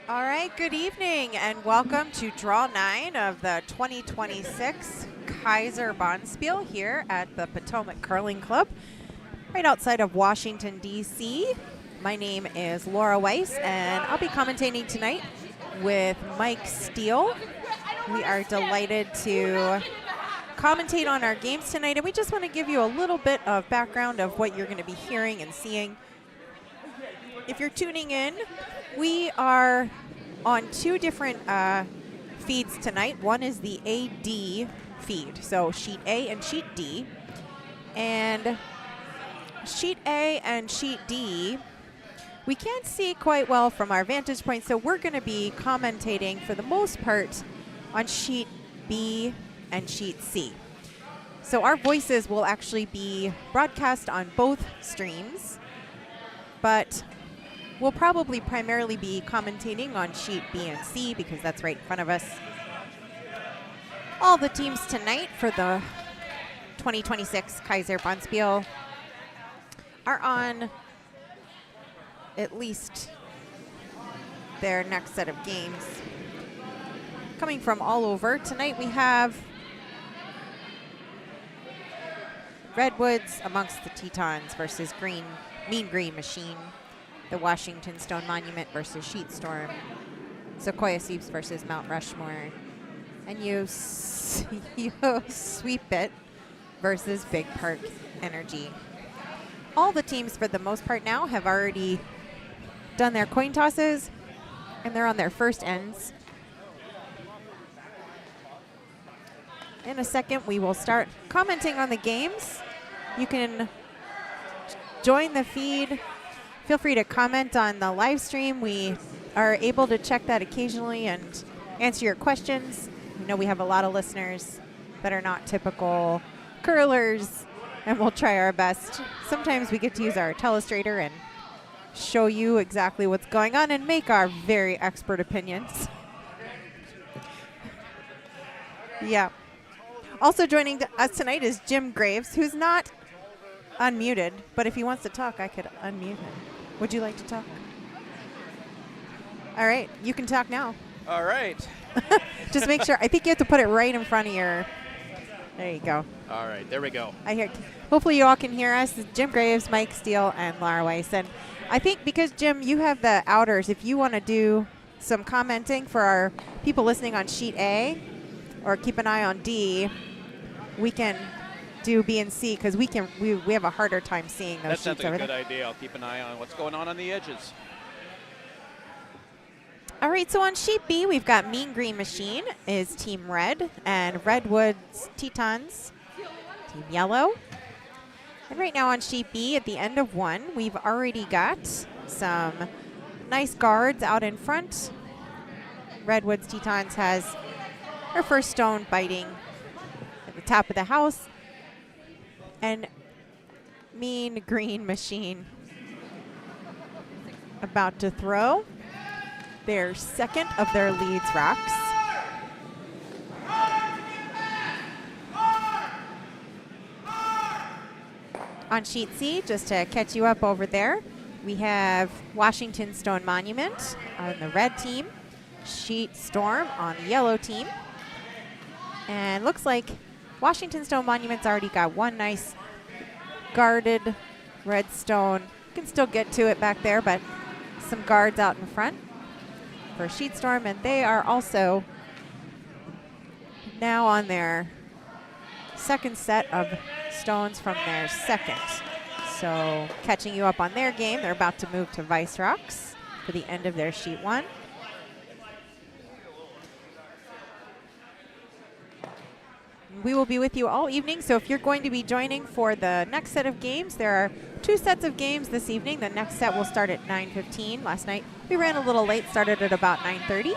All right, good evening and welcome to Draw 9 of the 2026 Kayser Bonspiel here at the Potomac Curling Club, right outside of Washington, D.C. My name is Laurel and I'll be commentating tonight with Mike Steele. We are delighted to commentate on our games tonight, and we just want to give you a little bit of background of what you're going to be hearing and seeing. If you're tuning in, we are on two different feeds tonight. One is the AD feed, so Sheet A and Sheet D. And Sheet A and Sheet D, we can't see quite well from our vantage point, so we're going to be commentating for the most part on Sheet B and Sheet C. So our voices will actually be broadcast on both streams, but we'll probably primarily be commentating on Sheet B and C because that's right in front of us. All the teams tonight for the 2026 Kayser Bonspiel are on at least their next set of games. Coming from all over, tonight we have Redwoods amongst the Tetons versus Mean Green Machine. The Washington Stone Monument versus Sheet Storm, Sequoia Sweeps versus Mount Rushmore, and Yosweepite versus Big Park Energy. All the teams, for the most part now, have already done their coin tosses, and they're on their first ends. In a second, we will start commenting on the games. You can join the feed. Feel free to comment on the live stream. We are able to check that occasionally and answer your questions. I know we have a lot of listeners that are not typical curlers, and we'll try our best. Sometimes we get to use our telestrator and show you exactly what's going on and make our very expert opinions. Yeah. Also joining us tonight is Jim Graves, who's not unmuted, but if he wants to talk, I could unmute him. Would you like to talk? All right, you can talk now. All right. Just make sure. I think you have to put it right in front of your. There you go. All right, there we go. I hear. Hopefully you all can hear us. Jim Graves, Mike Steele, and Laura Weiss. And I think because, Jim, you have the outers, if you want to do some commenting for our people listening on Sheet A or keep an eye on D, we can do B and C because we have a harder time seeing those. That sheets sounds like over a good there. idea. I'll keep an eye on what's going on the edges. All right, so on Sheet B, we've got Mean Green Machine is Team Red, and Redwoods Tetons, Team Yellow. And right now on Sheet B, at the end of one, we've already got some nice guards out in front. Redwoods Tetons has her first stone biting at the top of the house. And Mean Green Machine about to throw their second of their leads rocks. On Sheet C, just to catch you up over there, we have Washington Stone Monument on the red team, Sheet Storm on the yellow team. And looks like Washington Stone Monument's already got one nice guarded red stone. You can still get to it back there, but some guards out in front for Sheet Storm, and they are also now on their second set of stones from their second. So catching you up on their game, they're about to move to Vice Rocks for the end of their Sheet 1. We will be with you all evening, so if you're going to be joining for the next set of games, there are two sets of games this evening. The next set will start at 9:15. Last night we ran a little late, started at about 9:30.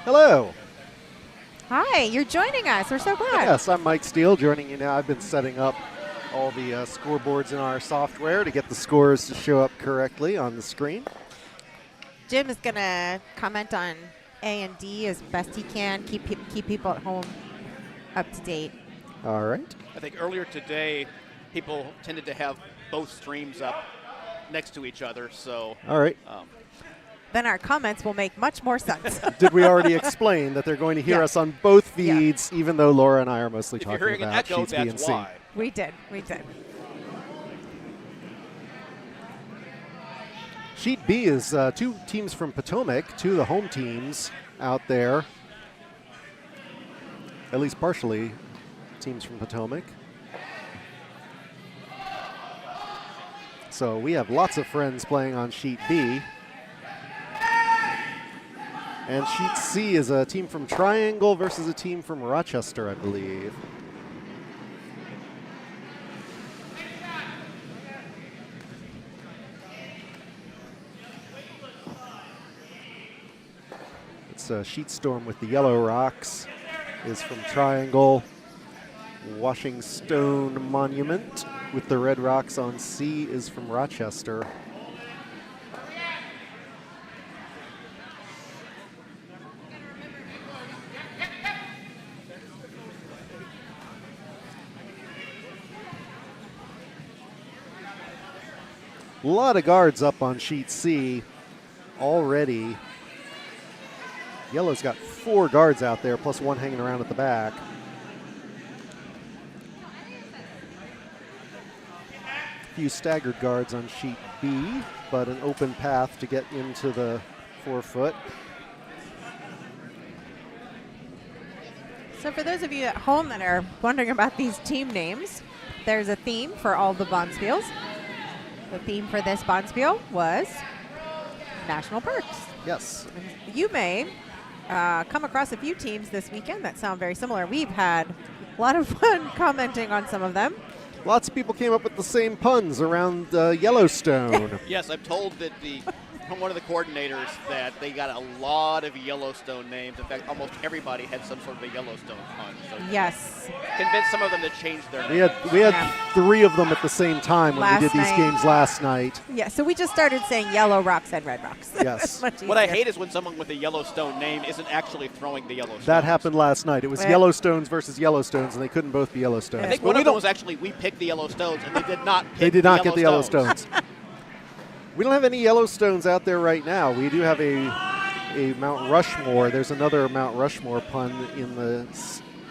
Hello. Hi, you're joining us. We're so glad. Yes, I'm Mike Steele joining you now. I've been setting up all the scoreboards in our software to get the scores to show up correctly on the screen. Jim is going to comment on A and D as best he can, keep people at home up to date. All right. I think earlier today, people tended to have both streams up next to each other. So. All right. Then our comments will make much more sense. Did we already explain that they're going to hear us on both feeds, even though Laura and I are mostly if you're talking hearing an about echo, sheets B and that's C? why. We did. Sheet B is 2 teams from Potomac, 2 of the home teams out there. At least partially teams from Potomac. So we have lots of friends playing on Sheet B. And Sheet C is a team from Triangle versus a team from Rochester, I believe. It's a Sheet Storm with the yellow rocks is from Triangle. Washing Stone Monument with the red rocks on C is from Rochester. A lot of guards up on Sheet C already. Yellow's got 4 guards out there, plus 1 hanging around at the back. A few staggered guards on Sheet B, but an open path to get into the 4-foot. So for those of you at home that are wondering about these team names, there's a theme for all the Bonspiels. The theme for this Bonspiel was National Parks. Yes. And you may come across a few teams this weekend that sound very similar. We've had a lot of fun commenting on some of them. Lots of people came up with the same puns around Yellowstone. Yes, I'm told that from one of the coordinators that they got a lot of Yellowstone names. In fact, almost everybody had some sort of a Yellowstone pun. So yes. Convinced some of them to change their name. We had 3 of them at the same time when we did these games last night. Yeah, so we just started saying yellow rocks and red rocks. Yes. What I hate is when someone with a Yellowstone name isn't actually throwing the Yellowstone. That happened last night. It was Yellowstones versus Yellowstones, and they couldn't both be Yellowstones. I think one of them was actually we picked the Yellowstones, and they did not pick They did not get the Yellowstones. Yellowstones. We don't have any Yellowstones out there right now. We do have a Mount Rushmore. There's another Mount Rushmore pun in the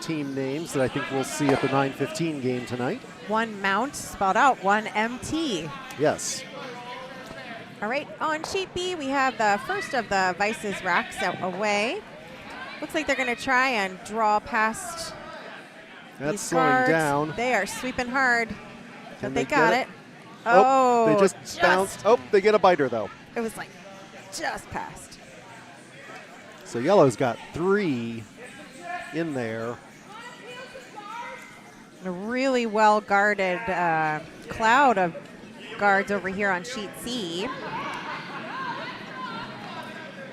team names that I think we'll see at the 9:15 game tonight. 1 Mount spelled out, 1 MT. Yes. All right, on Sheet B, we have the first of the Vice's racks out away. Looks like they're going to try and draw past That's these slowing guards. down. They are sweeping hard, but they they got get it. it? Oh, they just bounced. Oh, they get a biter, though. It was like just past. So Yellow's got 3 in there. A really well-guarded cloud of guards over here on Sheet C.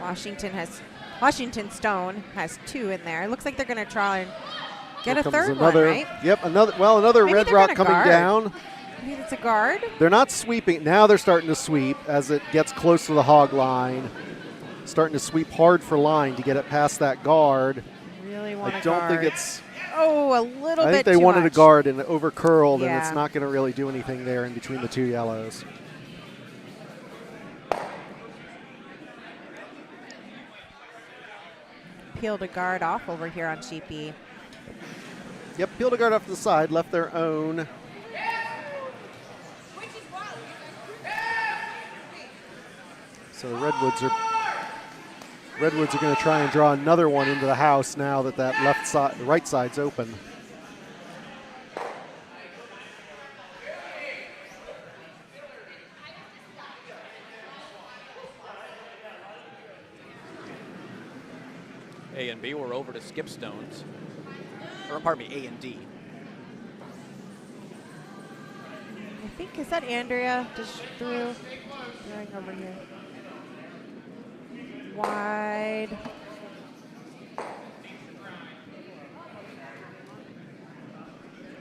Washington Stone has 2 in there. It looks like they're going to try and get a third one, right? Yep, another Maybe red they're rock gonna coming guard. down. Maybe it's a guard. They're not sweeping. Now they're starting to sweep as it gets close to the hog line. Starting to sweep hard for line to get it past that guard. Really want I don't think guard. it's... Oh, a little bit I think they too wanted much. a guard and it over-curled, and Yeah. it's not going to really do anything there in between the 2 yellows. Peeled a guard off over here on Sheet B. Yep, peeled a guard off to the side, left their own. So the Redwoods are going to try and draw another one into the house now that left side, the right side's open. A and B were over to Skipstones. Or pardon me, A and D. I think, is that Andrea just throwing over here? Wide.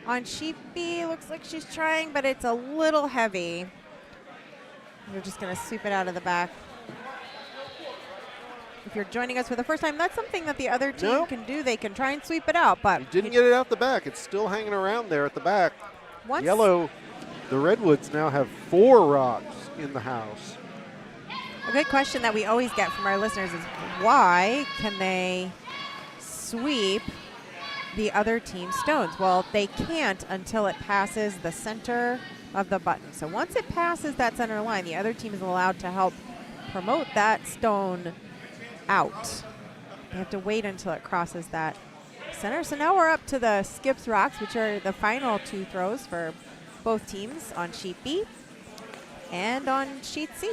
On Sheet B, looks like she's trying, but it's a little heavy. We're just going to sweep it out of the back. If you're joining us for the first time, that's something that the other team can do. They can try and sweep it out, but Didn't get it out the back. It's still hanging around there at the back. once Yellow The Redwoods now have 4 rocks in the house. A good question that we always get from our listeners is why can they sweep the other team's stones? Well, they can't until it passes the center of the button. So once it passes that center line, the other team is allowed to help promote that stone out. They have to wait until it crosses that center. So now we're up to the skips rocks, which are the final 2 throws for both teams on sheet B and on sheet C.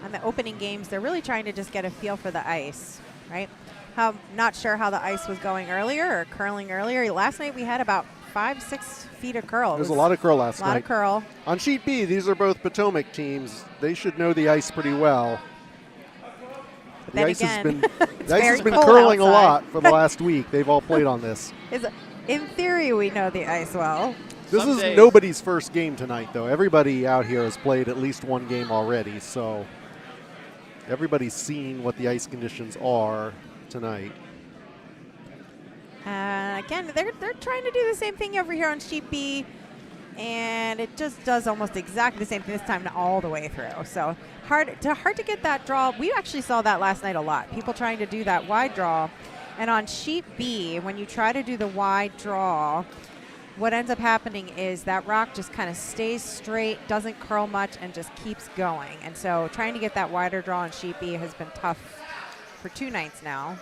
On the opening games, they're really trying to just get a feel for the ice, right? Not sure how the ice was going earlier or curling earlier. Last night we had about 5-6 feet of curl. There's a lot of curl last night. A lot of curl. On sheet B, these are both Potomac teams. They should know the ice pretty well. But The then ice again, has been cold curling a outside. lot for the last week. They've all played on this. In theory, we know the ice well. This Some is days. nobody's first game tonight, though. Everybody out here has played at least one game already, so everybody's seen what the ice conditions are tonight. Again, they're trying to do the same thing over here on sheet B, and it just does almost exactly the same thing this time all the way through. So hard to get that draw. We actually saw that last night a lot. People trying to do that wide draw. And on sheet B, when you try to do the wide draw, what ends up happening is that rock just kind of stays straight, doesn't curl much, and just keeps going. And so trying to get that wider draw on sheet B has been tough for 2 nights now.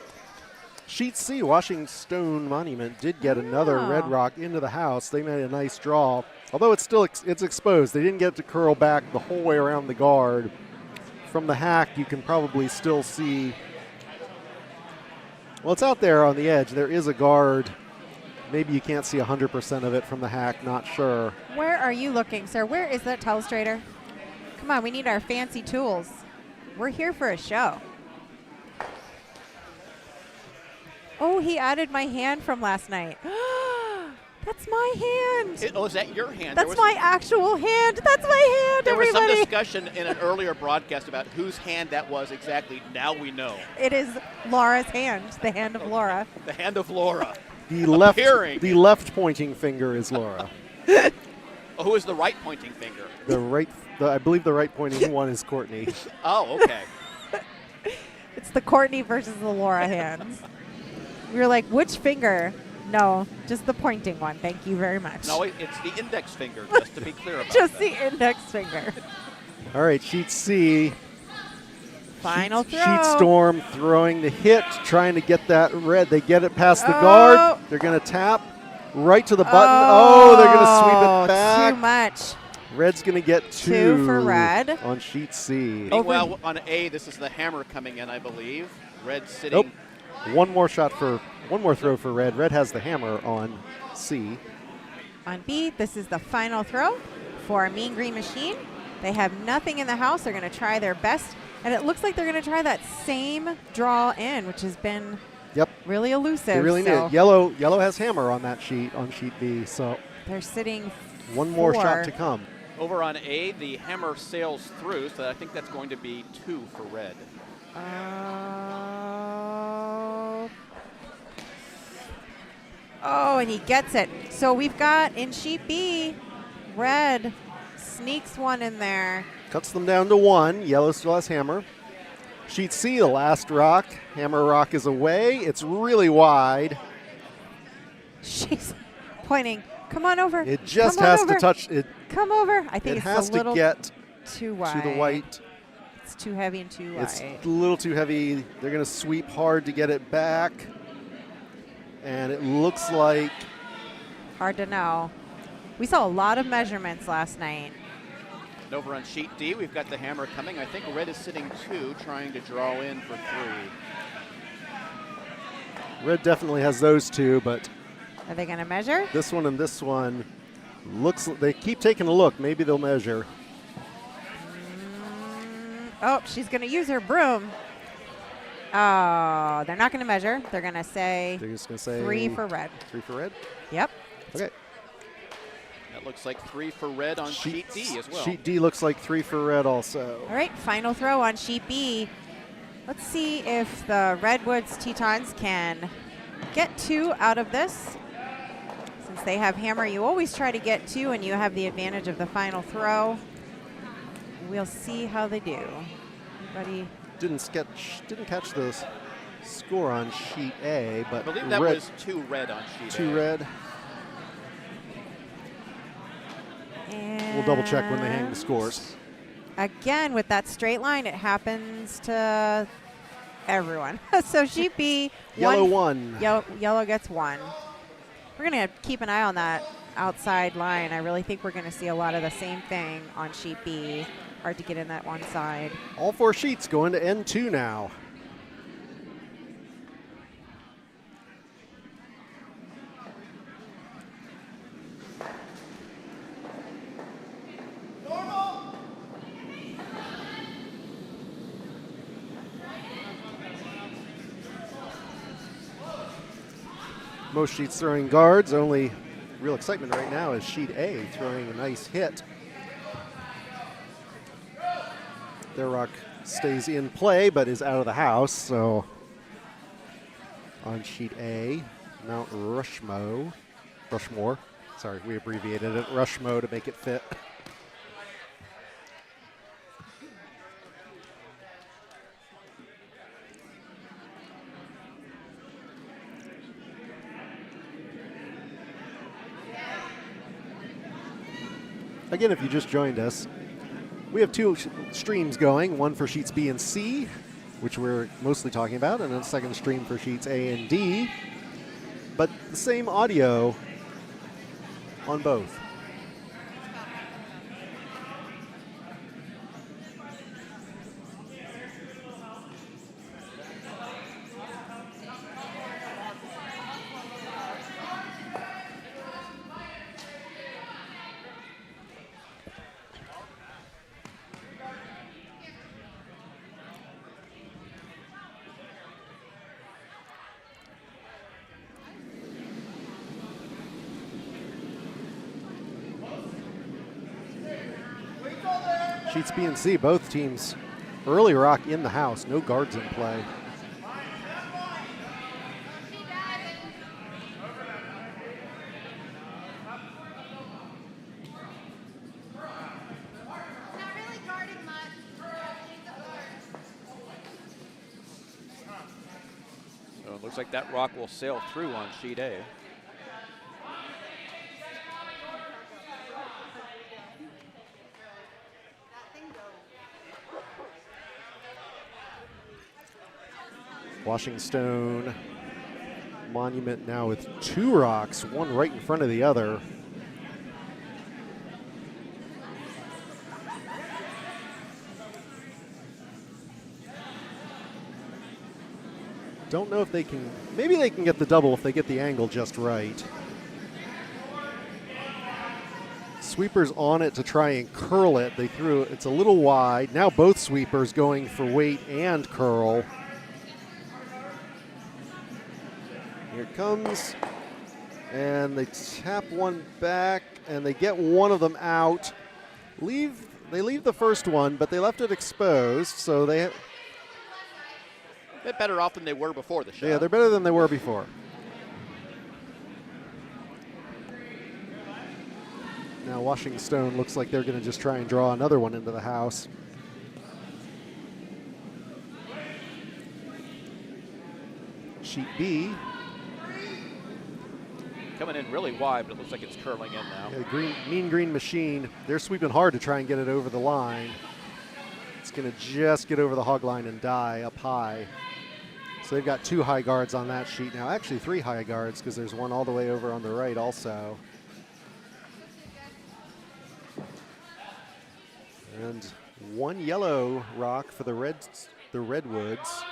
Sheet C, Washington Stone Monument, did get another red rock into the house. They made a nice draw, although it's still it's exposed. They didn't get to curl back the whole way around the guard. From the hack, you can probably still see. Well, it's out there on the edge. There is a guard. Maybe you can't see 100% of it from the hack. Not sure. Where are you looking, sir? Where is that telestrator? Come on, we need our fancy tools. We're here for a show. Oh, he added my hand from last night. That's my hand. Is that your hand? That's my actual hand. That's my hand, There was everybody. some discussion in an earlier broadcast about whose hand that was exactly. Now we know. It is Laura's hand, the hand of Laura. The hand of Laura. The Appearing. the left pointing finger is Laura. Oh, who is the right pointing finger? I believe the right pointing one is Courtney. Oh, okay. It's the Courtney versus the Laura hands. We were like, which finger? No, just the pointing one. Thank you very much. No, it's the index finger, just to be clear about just that. the index finger. All right, sheet C. Final throw. Sheet Storm throwing the hit, trying to get that red. They get it past the guard. They're going to tap right to the button. Oh, they're going to sweep it back. Too much. Red's going to get 2 for red. on sheet C. Meanwhile, on A, this is the hammer coming in, I believe. Red sitting. Nope. One more throw for Red. Red has the hammer on C. On B, this is the final throw for Mean Green Machine. They have nothing in the house. They're going to try their best. And it looks like they're going to try that same draw in, which has been really elusive. They really need it. Yellow has hammer on that sheet, on sheet B. So they're sitting one more shot to come. Over on A, the hammer sails through, so I think that's going to be 2 for Red. Oh, and he gets it. So we've got in sheet B, Red sneaks one in there. Cuts them down to 1. Yellow still has hammer. Sheet C, the last rock. Hammer rock is away. It's really wide. She's pointing. Come on over. It just has to touch it. Come over. I think It it's has a little to get too wide. to the white. It's too heavy and too wide. It's a little too heavy. They're going to sweep hard to get it back. And it looks like... Hard to know. We saw a lot of measurements last night. And over on sheet D, we've got the hammer coming. I think Red is sitting 2, trying to draw in for 3. Red definitely has those 2, but... Are they going to measure? This one and this one looks... They keep taking a look. Maybe they'll measure. Oh, she's going to use her broom. Oh, they're not going to measure. They're going to say... They're just going to say... 3 for Red. 3 for Red? Yep. Okay. Looks like 3 for red on sheet D as well. Sheet D looks like 3 for red also. All right, final throw on sheet B. Let's see if the Redwoods Tetons can get 2 out of this. Since they have hammer, you always try to get 2 and you have the advantage of the final throw. We'll see how they do. Everybody Didn't catch the score on sheet A, but I believe that was 2 red on sheet A. 2 red. and We'll double check when they hang the scores. Again, with that straight line, it happens to everyone. So sheet B, Yellow 1. Yellow gets 1. We're going to keep an eye on that outside line. I really think we're going to see a lot of the same thing on sheet B. Hard to get in that one side. All 4 sheets going to N2 now. Most sheets throwing guards. Only real excitement right now is sheet A throwing a nice hit. Their rock stays in play but is out of the house. So on sheet A, Mount Rushmore. Sorry, we abbreviated it, RushMO, to make it fit. Again, if you just joined us, we have 2 streams going, one for sheets B and C, which we're mostly talking about, and a second stream for sheets A and D, but the same audio on both. Sheets B and C, both teams early rock in the house, no guards in play. So it looks like that rock will sail through on sheet A. Washing Stone Monument now with 2 rocks, one right in front of the other. Don't know if they can, maybe they can get the double if they get the angle just right. Sweepers on it to try and curl it. They threw it, it's a little wide. Now both sweepers going for weight and curl. Here it comes, and they tap one back, and they get one of them out. They leave the first one, but they left it exposed, so they A bit better off than they were before the shot. yeah, they're better than they were before. Now Washing Stone looks like they're going to just try and draw another one into the house. Sheet B. Coming in really wide, but it looks like it's curling in now. Yeah, Mean Green Machine, they're sweeping hard to try and get it over the line. It's going to just get over the hog line and die up high. So they've got 2 high guards on that sheet now. Actually 3 high guards because there's one all the way over on the right also. And 1 yellow rock for the Redwoods.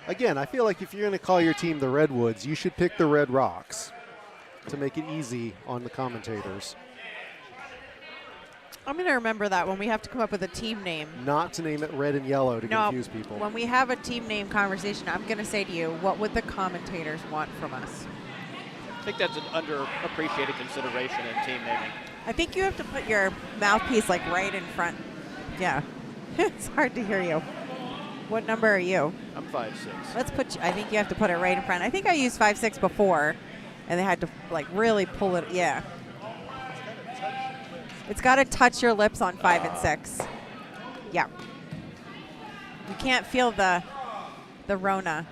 Again, I feel like if you're going to call your team the Redwoods, you should pick the red rocks to make it easy on the commentators. I'm going to remember that when we have to come up with a team name. Not to name it red and yellow to confuse people. When we have a team name conversation, I'm going to say to you, what would the commentators want from us? think that's an underappreciated consideration in team naming. I think you have to put your mouthpiece like right in front. Yeah. It's hard to hear you. What number are you? I'm 5'6". Let's put I think you have to put it right in front. I think I used 5'6" before, and they had to like really pull it. Yeah. It's got to touch your lips on 5 and 6. Yeah. You can't feel the Rona.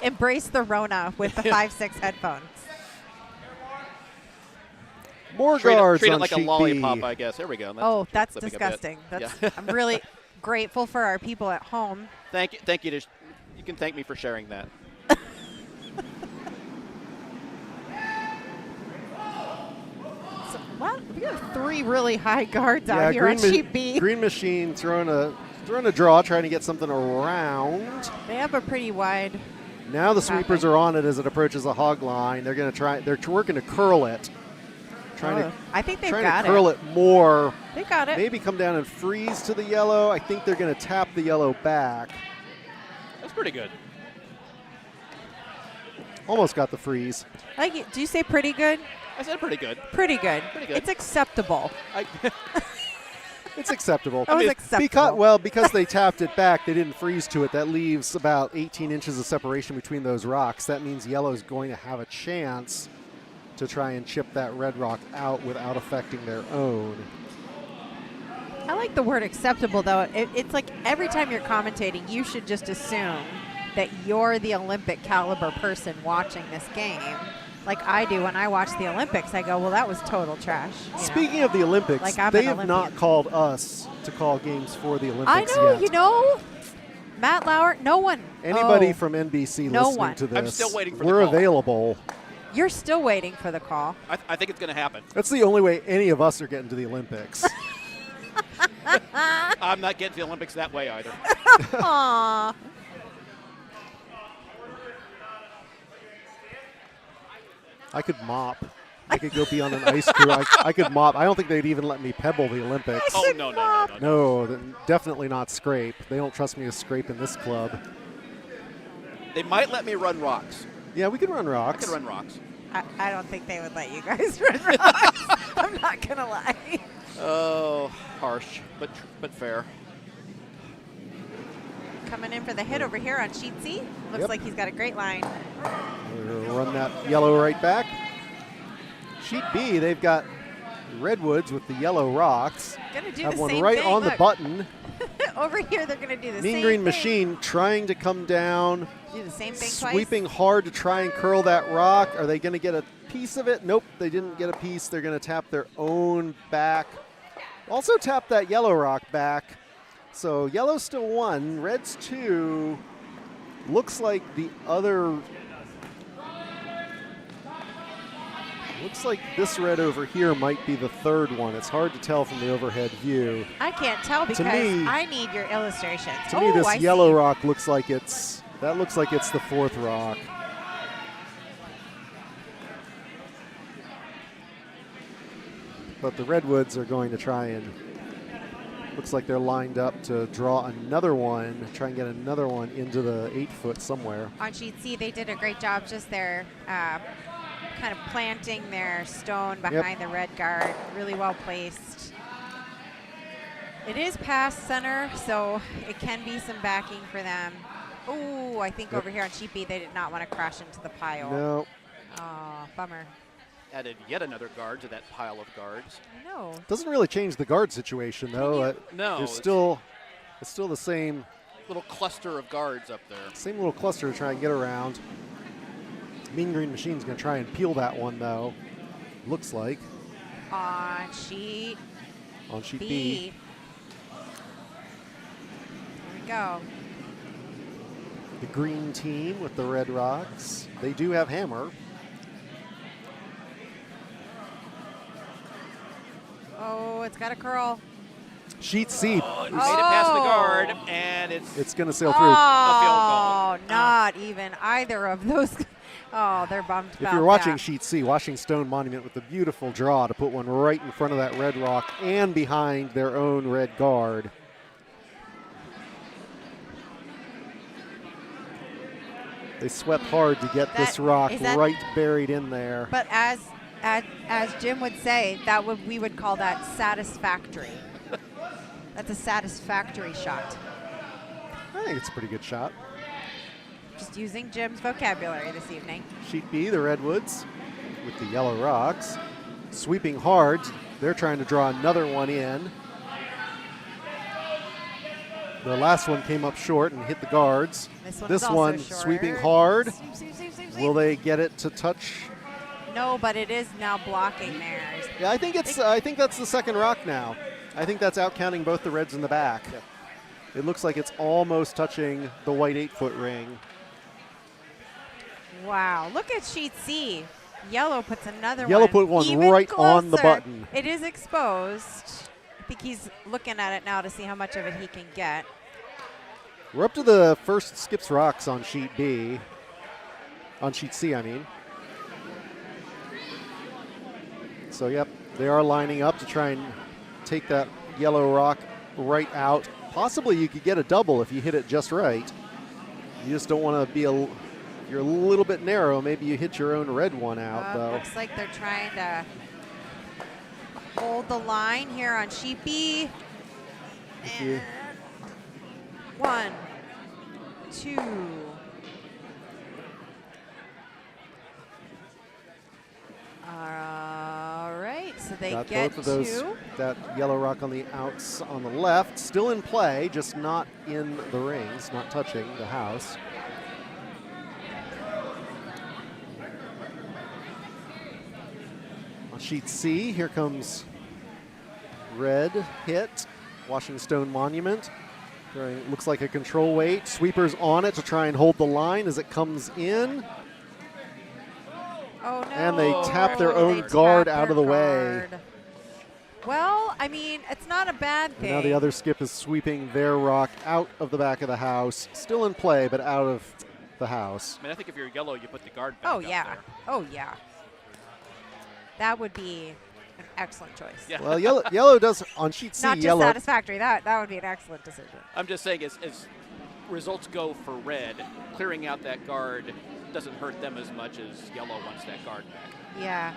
Embrace the Rona with the 5'6" headphones. More guards treat it on like a sheet lollipop, B. I guess. Here we go. Oh, that's flipping a bit. disgusting. That's, Yeah. I'm really grateful for our people at home. Thank you. You can thank me for sharing that. So, what? We have 3 really high guards out here on sheet B. Green Machine throwing a draw, trying to get something around. They have a pretty wide. Now the sweepers are on it as it approaches the hog line. They're going to try. They're working to curl it. I think they've trying got to curl it more. They got it. Maybe come down and freeze to the yellow. I think they're going to tap the yellow back. That's pretty good. Almost got the freeze. Like, do you say pretty good? I said pretty good. Pretty good. Pretty good. It's acceptable. It's acceptable. That was acceptable. Because they tapped it back, they didn't freeze to it. That leaves about 18 inches of separation between those rocks. That means yellow's going to have a chance to try and chip that red rock out without affecting their own. I like the word acceptable, though. It's like every time you're commentating, you should just assume that you're the Olympic caliber person watching this game. Like I do when I watch the Olympics, I go, well, that was total trash. Speaking of the Olympics, like I'm they an have Olympian. not called us to call games for the Olympics I know, yet. you know. Matt Lauer, no one. Anybody from NBC no listening one. to this, I'm still waiting for the we're call. available. You're still waiting for the call. I think it's going to happen. That's the only way any of us are getting to the Olympics. I'm not getting to the Olympics that way either. Aww. I could mop. I could go be on an ice crew. I could mop. I don't think they'd even let me pebble the Olympics. Oh, no. No, definitely not scrape. They don't trust me to scrape in this club. They might let me run rocks. Yeah, we can run rocks. I can run rocks. I don't think they would let you guys run rocks. I'm not going to lie. Oh, harsh, but fair. Coming in for the hit over here on sheet C. Looks Yep. like he's got a great line. We'll run that yellow right back. Sheet B, they've got redwoods with the yellow rocks. Gonna do Have the one same right thing. on Look. the button. Over here, they're going to do the Mean same Green thing. Machine trying to come down. Do the same thing Sweeping hard to try and curl that rock. Are they going to get a piece of it? Nope, they didn't get a piece. They're going to tap their own back. Also tap that yellow rock back. So yellow's still 1, red's 2. Looks like the other. Looks like this red over here might be the 3rd one. It's hard to tell from the overhead view. I can't tell because me- I need your illustrations. To me, this I yellow see. rock looks like it's the 4th rock. But the redwoods are going to try and, looks like they're lined up to draw another one, try and get another one into the 8-foot somewhere. On sheet C, they did a great job just there kind of planting their stone behind the red guard. Really well placed. It is past center, so it can be some backing for them. Oh, I think over here on sheet B, they did not want to crash into the pile. No, Oh, bummer. Added yet another guard to that pile of guards. I know. doesn't really change the guard situation though. No, There's it's still the same little cluster of guards up there. little cluster to try and get around. Mean Green Machine's going to try and peel that one though. Looks like On sheet on sheet B. B. Here we go. The green team with the red rocks. They do have hammer. Oh, it's got a curl. Sheet C. Oh, it made it past the guard, and it's It's going to sail through. Oh, not even either of those. Oh, they're bummed If about you're watching that. Sheet C, watching Stone Monument with a beautiful draw to put one right in front of that red rock and behind their own red guard. They swept hard to get this rock right buried in there. But as Jim would say, we would call that satisfactory. That's a satisfactory shot. I think it's a pretty good shot. Just using Jim's vocabulary this evening. Sheet B, the Redwoods, with the yellow rocks. Sweeping hard. They're trying to draw another one in. The last one came up short and hit the guards. This one sweeping hard. Sweep. Will they get it to touch? No, but it is now blocking theirs. Yeah, I think that's the second rock now. I think that's out counting both the reds and the back. Yep. It looks like it's almost touching the white 8-foot ring. Wow, look at sheet C. Yellow puts another one. Yellow put one even right closer. on the button. It is exposed. I think he's looking at it now to see how much of it he can get. We're up to the first skips rocks on sheet B. On sheet C, I mean. So, yep, they are lining up to try and take that yellow rock right out. Possibly you could get a double if you hit it just right. You just don't want to be you're a little bit narrow. Maybe you hit your own red one out, though. Looks like they're trying to hold the line here on sheet B. And 1, 2. All right, so they Got get both of those. 2. That yellow rock on the outs on the left, still in play, just not in the rings, not touching the house. On sheet C, here comes red hit, Washington Stone Monument. Looks like a control weight. Sweepers on it to try and hold the line as it comes in. Oh, no. And they tap their own guard out of the way. Well, I mean, it's not a bad thing. And now the other skip is sweeping their rock out of the back of the house. Still in play, but out of the house. I mean, I think if you're yellow, you put the guard back up there. Oh, yeah. That would be an excellent choice. Yeah. Well, yellow does, on sheet C, Not just yellow. satisfactory. That would be an excellent decision. I'm just saying, as results go for red, clearing out that guard doesn't hurt them as much as yellow wants that guard back. Yeah.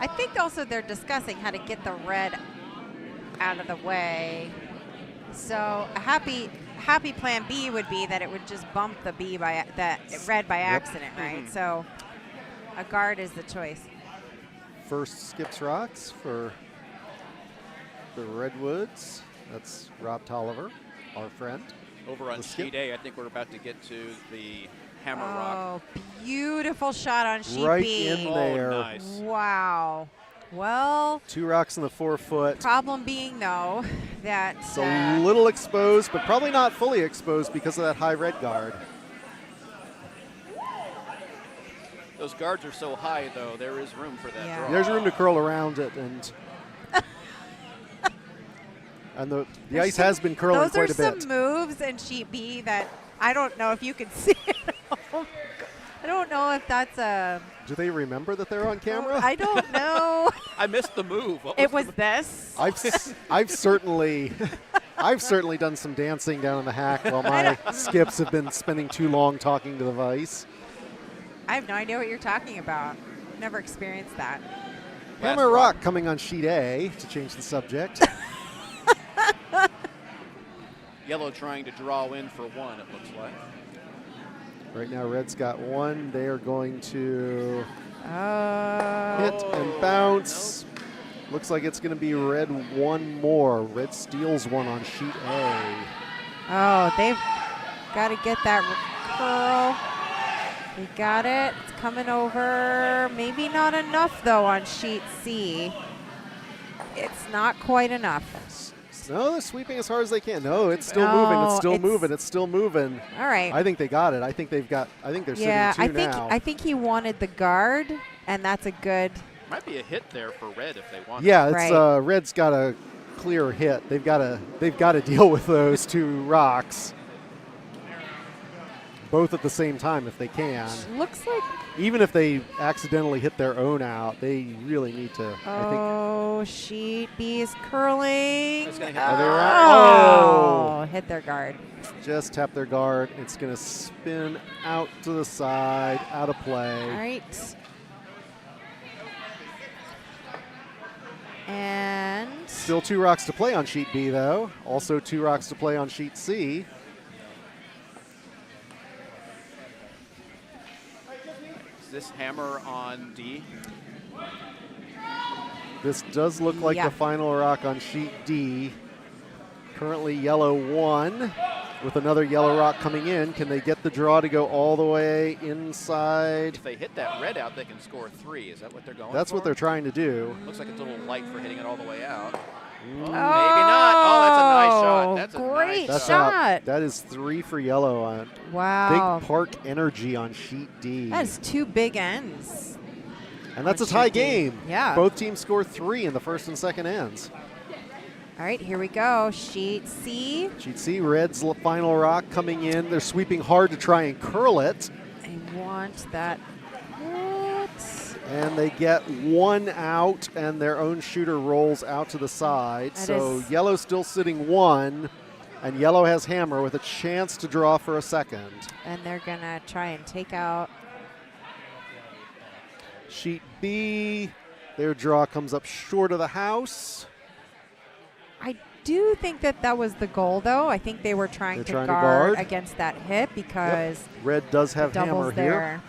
I think also they're discussing how to get the red out of the way. So a happy plan B would be that it would just bump the red by accident, right? Mm-hmm. So a guard is the choice. First skips rocks for the Redwoods. That's Rob Tolliver, our friend. Over on sheet A, I think we're about to get to the hammer rock. Oh, beautiful shot on sheet Right B. in there. Oh, nice. Wow. Well, 2 rocks in the 4-foot. problem being, though, that It's a little exposed, but probably not fully exposed because of that high red guard. Those guards are so high, though, there is room for that draw. There's room to curl around it, and the ice has been curling quite a bit. Those are some moves in sheet B that I don't know if you can see it. I don't know if that's a... Do they remember that they're on camera? I don't know. I missed the move. It was this. I've certainly done some dancing down in the hack while my skips have been spending too long talking to the vice. I have no idea what you're talking about. Never experienced that. Hammer rock coming on sheet A to change the subject. Yellow trying to draw in for 1, it looks like. Right now, red's got 1. They are going to hit Oh. and bounce. Looks like it's going to be red 1 more. Red steals 1 on sheet A. Oh, they've got to get that curl. They got it. It's coming over. Maybe not enough, though, on sheet C. It's not quite enough. No, they're sweeping as hard as they can. No, it's still moving. It's still moving. It's still moving. All right. I think they got it. I think they're sitting 2 now. I think he wanted the guard, and that's a good. Might be a hit there for red if they want. Yeah, it's Right. red's got a clear hit. They've got to deal with those 2 rocks, both at the same time if they can. Looks like. Even if they accidentally hit their own out, they really need to. I think. Oh, sheet B is curling. It's gonna hit Are they Oh, right? hit their guard. Just tap their guard. It's going to spin out to the side, out of play. All right. And Still 2 rocks to play on sheet B, though. Also 2 rocks to play on sheet C. Is this hammer on D? This does look like the final rock on sheet D. Currently yellow 1 with another yellow rock coming in. Can they get the draw to go all the way inside? If they hit that red out, they can score 3. Is that what they're going That's for? what they're trying to do. Looks like it's a little light for hitting it all the way out. Oh, Maybe not. Oh, that's a nice shot. That's a great nice shot. Out. That is 3 for yellow on Wow. Big Park Energy on sheet D. That is 2 big ends. And that's on a tie sheet D. game. Yeah. Both teams score 3 in the first and second ends. All right, here we go. Sheet C. Sheet C, red's final rock coming in. They're sweeping hard to try and curl it. I want that hit. And they get 1 out, and their own shooter rolls out to the side. That So is- yellow still sitting 1, and yellow has hammer with a chance to draw for a second. And they're going to try and take out. Sheet B, their draw comes up short of the house. I do think that that was the goal, though. I think they were trying, to, trying to guard guard. against that hit because Red does have hammer doubles here. there.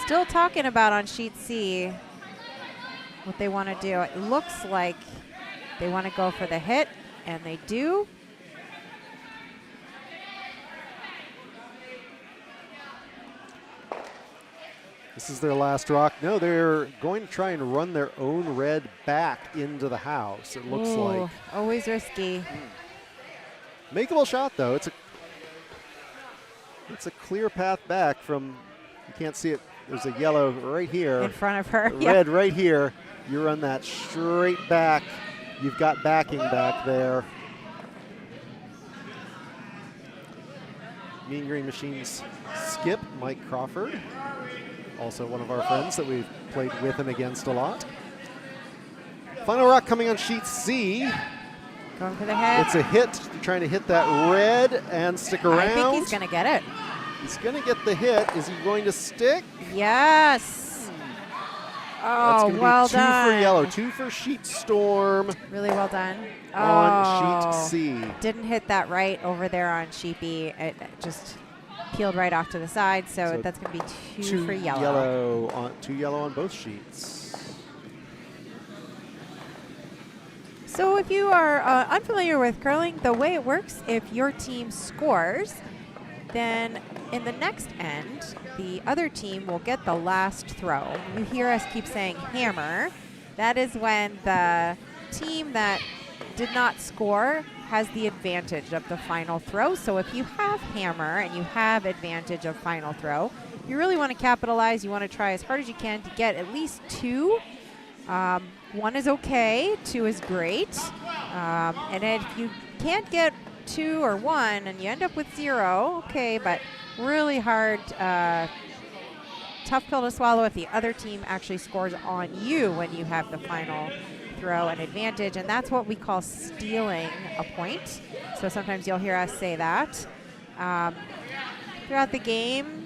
Still talking about on sheet C what they want to do. It looks like they want to go for the hit, and they do. This is their last rock. No, they're going to try and run their own red back into the house, it looks Ooh, like. always risky. Makeable shot, though. It's a clear path back from, you can't see it, there's a yellow right here. In front of her. Red right here. You run that straight back. You've got backing back there. Mean Green Machines skip, Mike Crawford. Also one of our friends that we've played with and against a lot. Final rock coming on sheet C. Going for the hit. It's a hit, trying to hit that red and stick around. I think he's going to get it. He's going to get the hit. Is he going to stick? Yes. That's Oh, gonna well be 2 done. for yellow, 2 for sheet storm Really well done. on sheet C. Didn't hit that right over there on sheet B. It just peeled right off to the side, so that's going to be 2 for yellow. 2 yellow on both sheets. So if you are unfamiliar with curling, the way it works, if your team scores, then in the next end, the other team will get the last throw. You hear us keep saying hammer. That is when the team that did not score has the advantage of the final throw. So if you have hammer and you have advantage of final throw, you really want to capitalize. You want to try as hard as you can to get at least 2. 1 is okay, 2 is great. And if you can't get 2 or 1 and you end up with 0, okay, but really hard, tough pill to swallow if the other team actually scores on you when you have the final throw and advantage, and that's what we call stealing a point. So sometimes you'll hear us say that. Throughout the game,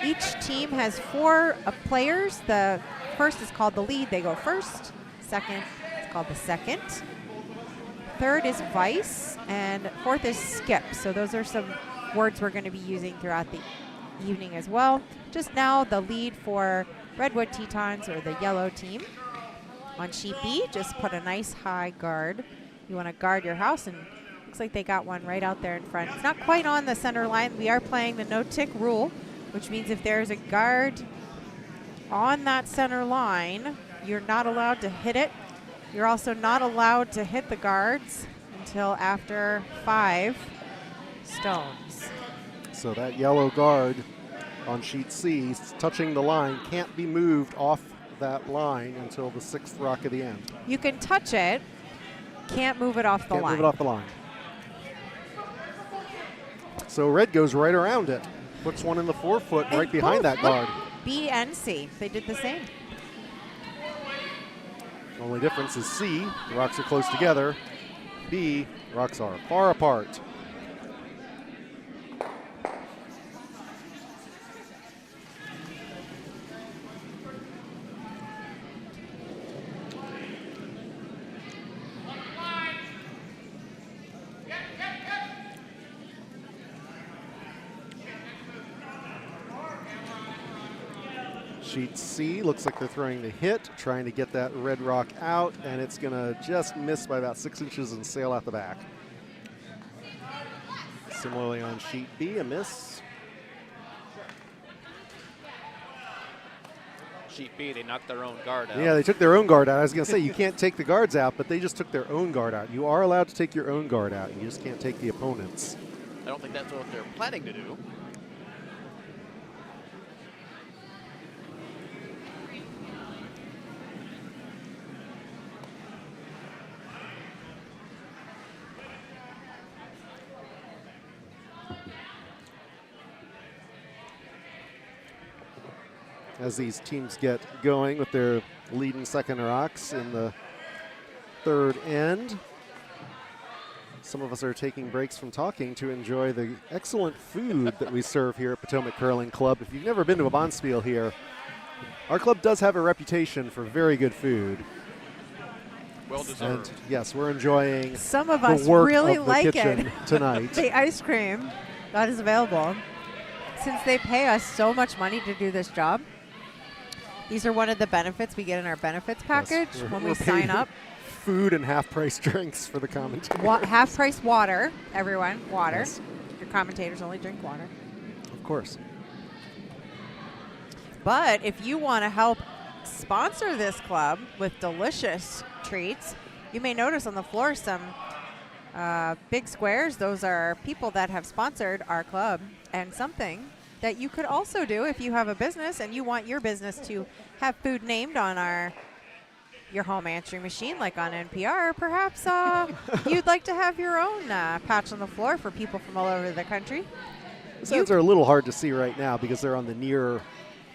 each team has 4 players. The first is called the lead. They go first. Second is called the second. Third is vice, and fourth is skip. So those are some words we're going to be using throughout the evening as well. Just now, the lead for Redwood Tetons, or the yellow team. On sheet B, just put a nice high guard. You want to guard your house, and looks like they got one right out there in front. It's not quite on the center line. We are playing the no-tick rule, which means if there's a guard on that center line, you're not allowed to hit it. You're also not allowed to hit the guards until after 5 stones. So that yellow guard on sheet C, touching the line, can't be moved off that line until the 6th rock of the end. You can touch it, can't move it off the line. Can't move it off the line. So red goes right around it. Puts one in the 4-foot And right behind both- that guard. B and C. They did the same. Only difference is C, the rocks are close together. B, rocks are far apart. Sheet C looks like they're throwing the hit, trying to get that red rock out, and it's going to just miss by about 6 inches and sail out the back. Similarly on sheet B, a miss. Sheet B, they knocked their own guard out. Yeah, they took their own guard out. I was going to say, you can't take the guards out, but they just took their own guard out. You are allowed to take your own guard out. You just can't take the opponent's. I don't think that's what they're planning to do. As these teams get going with their lead and second rocks in the third end. Some of us are taking breaks from talking to enjoy the excellent food that we serve here at Potomac Curling Club. If you've never been to a bonspiel here, our club does have a reputation for very good food. Well deserved. And yes, we're enjoying Some of the us work really of the like kitchen it. tonight. The ice cream that is available. Since they pay us so much money to do this job, these are one of the benefits we get in our benefits package Yes, when we're we sign paying up. Food and half-price drinks for the commentators. Half-price water, everyone, water. Yes. Your commentators only drink water. Of course. But if you want to help sponsor this club with delicious treats, you may notice on the floor some big squares. Those are people that have sponsored our club, and something that you could also do if you have a business and you want your business to have food named on your home answering machine, like on NPR. Perhaps you'd like to have your own patch on the floor for people from all over the country. The signs are a little hard to see right now because they're on the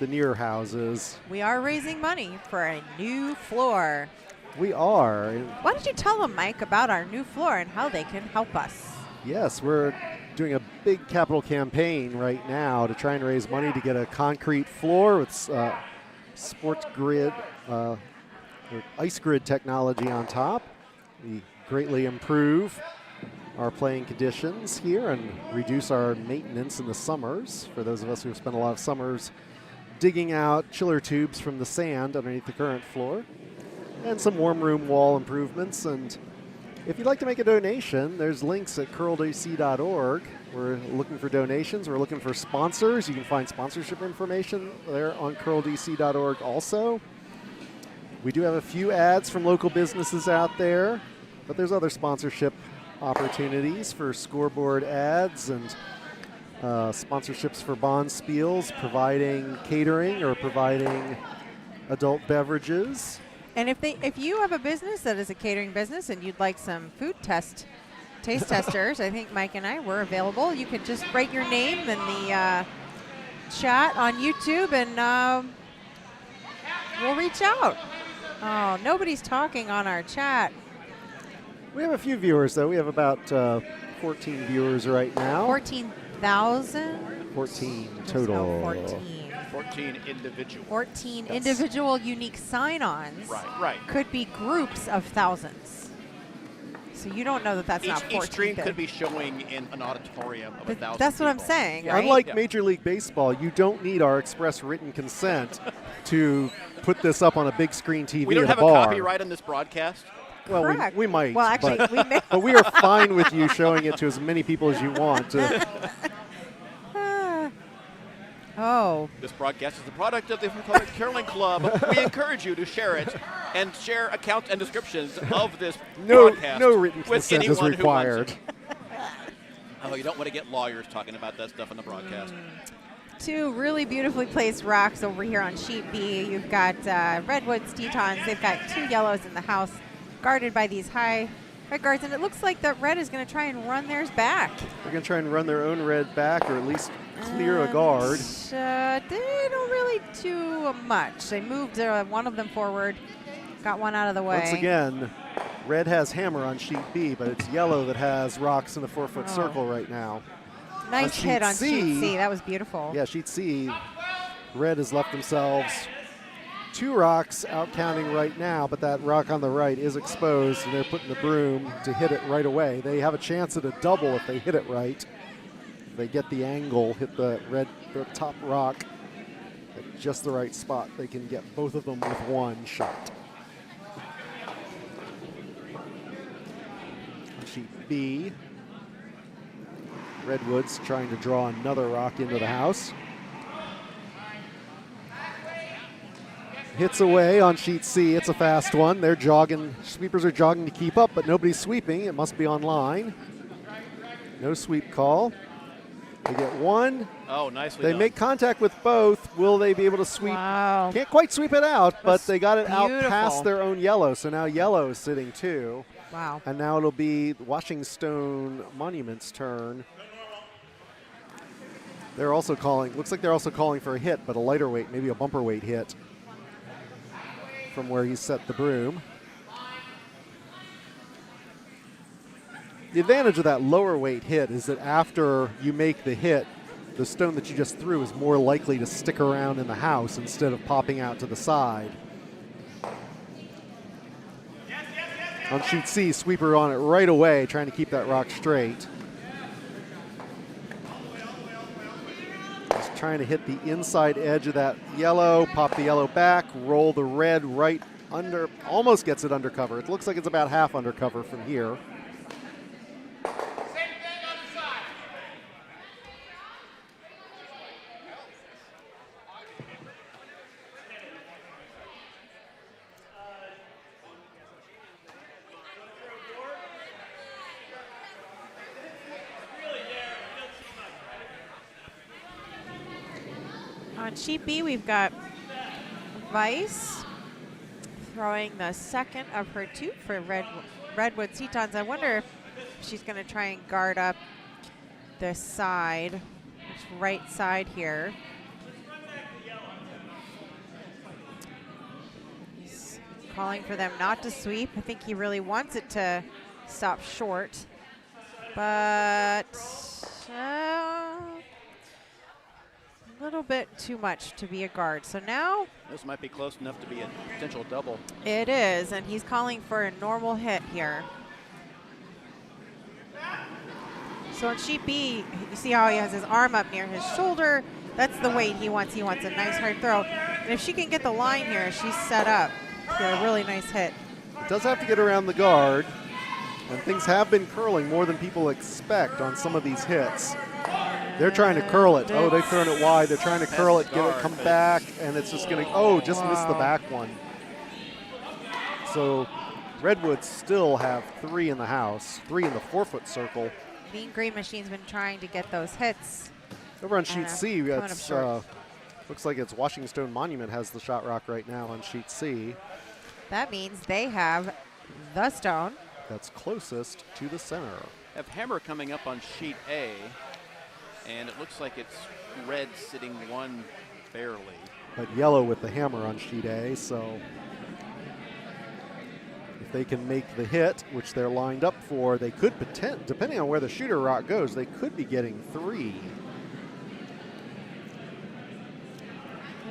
near houses. We are raising money for a new floor. We are. Why don't you tell them, Mike, about our new floor and how they can help us? Yes, we're doing a big capital campaign right now to try and raise money to get a concrete floor with sports grid, or ice grid technology on top. We greatly improve our playing conditions here and reduce our maintenance in the summers for those of us who have spent a lot of summers digging out chiller tubes from the sand underneath the current floor, and some warm room wall improvements. And if you'd like to make a donation, there's links at curldc.org. We're looking for donations. We're looking for sponsors. You can find sponsorship information there on curldc.org also. We do have a few ads from local businesses out there, but there's other sponsorship opportunities for scoreboard ads and sponsorships for bonspiels, providing catering or providing adult beverages. And if you have a business that is a catering business and you'd like some food taste testers, I think Mike and I were available. You could just write your name in the chat on YouTube, and we'll reach out. Oh, nobody's talking on our chat. We have a few viewers, though. We have about 14 viewers right now. 14,000? 14 There's total. no 14. 14 individual. 14 Yes. individual unique sign-ons. Right. Could be groups of thousands. So you don't know that that's not 14. Each stream could be showing in an auditorium of 1,000 That's what I'm people. saying, Yeah. right? Unlike Major League Baseball, you don't need our express written consent to put this up on a big screen TV We don't at have a bar. copyright on this broadcast. Well, Correct. we might. Well, actually, but, we may. but we are fine with you showing it to as many people as you want. Oh. This broadcast is the product of the Potomac Curling Club. We encourage you to share it and share accounts and descriptions of this broadcast No written with consent is anyone who wants required. it. Oh, you don't want to get lawyers talking about that stuff on the broadcast. Two really beautifully placed rocks over here on sheet B. You've got redwoods, tetons. They've got two yellows in the house, guarded by these high red guards. And it looks like that red is going to try and run theirs back. They're going to try and run their own red back, or at least clear a guard. They don't really do much. They moved one of them forward, got one out of the way. Once again, red has hammer on sheet B, but it's yellow that has rocks in the 4-foot circle right now. Nice hit on sheet C. That was beautiful. Yeah, sheet C, red has left themselves 2 rocks out counting right now, but that rock on the right is exposed, and they're putting the broom to hit it right away. They have a chance at a double if they hit it right. If they get the angle, hit the top rock at just the right spot, they can get both of them with one shot. On sheet B, Redwood's trying to draw another rock into the house. Hits away on sheet C. It's a fast one. They're jogging. Sweepers are jogging to keep up, but nobody's sweeping. It must be on line. No sweep call. They get one. Oh, nicely They done. make contact with both. Will they be able to sweep? Wow. Can't quite sweep it out, but That's they got it out beautiful. past their own yellow. So now yellow is sitting 2. Wow. And now it'll be Washington Monument's turn. They're also calling, looks like they're also calling for a hit, but a lighter weight, maybe a bumper weight hit from where he set the broom. The advantage of that lower weight hit is that after you make the hit, the stone that you just threw is more likely to stick around in the house instead of popping out to the side. On sheet C, sweeper on it right away, trying to keep that rock straight. Just trying to hit the inside edge of that yellow, pop the yellow back, roll the red right under, almost gets it undercover. It looks like it's about half undercover from here. On sheet B, we've got Veenhuis throwing the second of her 2 for Redwood Setons. I wonder if she's going to try and guard up this side, this right side here. He's calling for them not to sweep. I think he really wants it to stop short, but a little bit too much to be a guard. So now This might be close enough to be a potential double. it is, and he's calling for a normal hit here. So on sheet B, you see how he has his arm up near his shoulder. That's the weight he wants. He wants a nice hard throw. And if she can get the line here, she's set up to get a really nice hit. It does have to get around the guard, and things have been curling more than people expect on some of these hits. They're trying to curl it. Oh, they've thrown it wide. They're trying to curl it, get it, come back, and it's just going to, oh, just missed the back one. So Redwoods still have 3 in the house, 3 in the 4-foot circle. Mean Green Machine's been trying to get those hits. Over on sheet C, coming up it's, short. looks like it's Washington Monument has the shot rock right now on sheet C. That means they have the stone. That's closest to the center. Have hammer coming up on sheet A, and it looks like it's red sitting 1 barely. But yellow with the hammer on sheet A, so if they can make the hit, which they're lined up for, they could depending on where the shooter rock goes, they could be getting 3.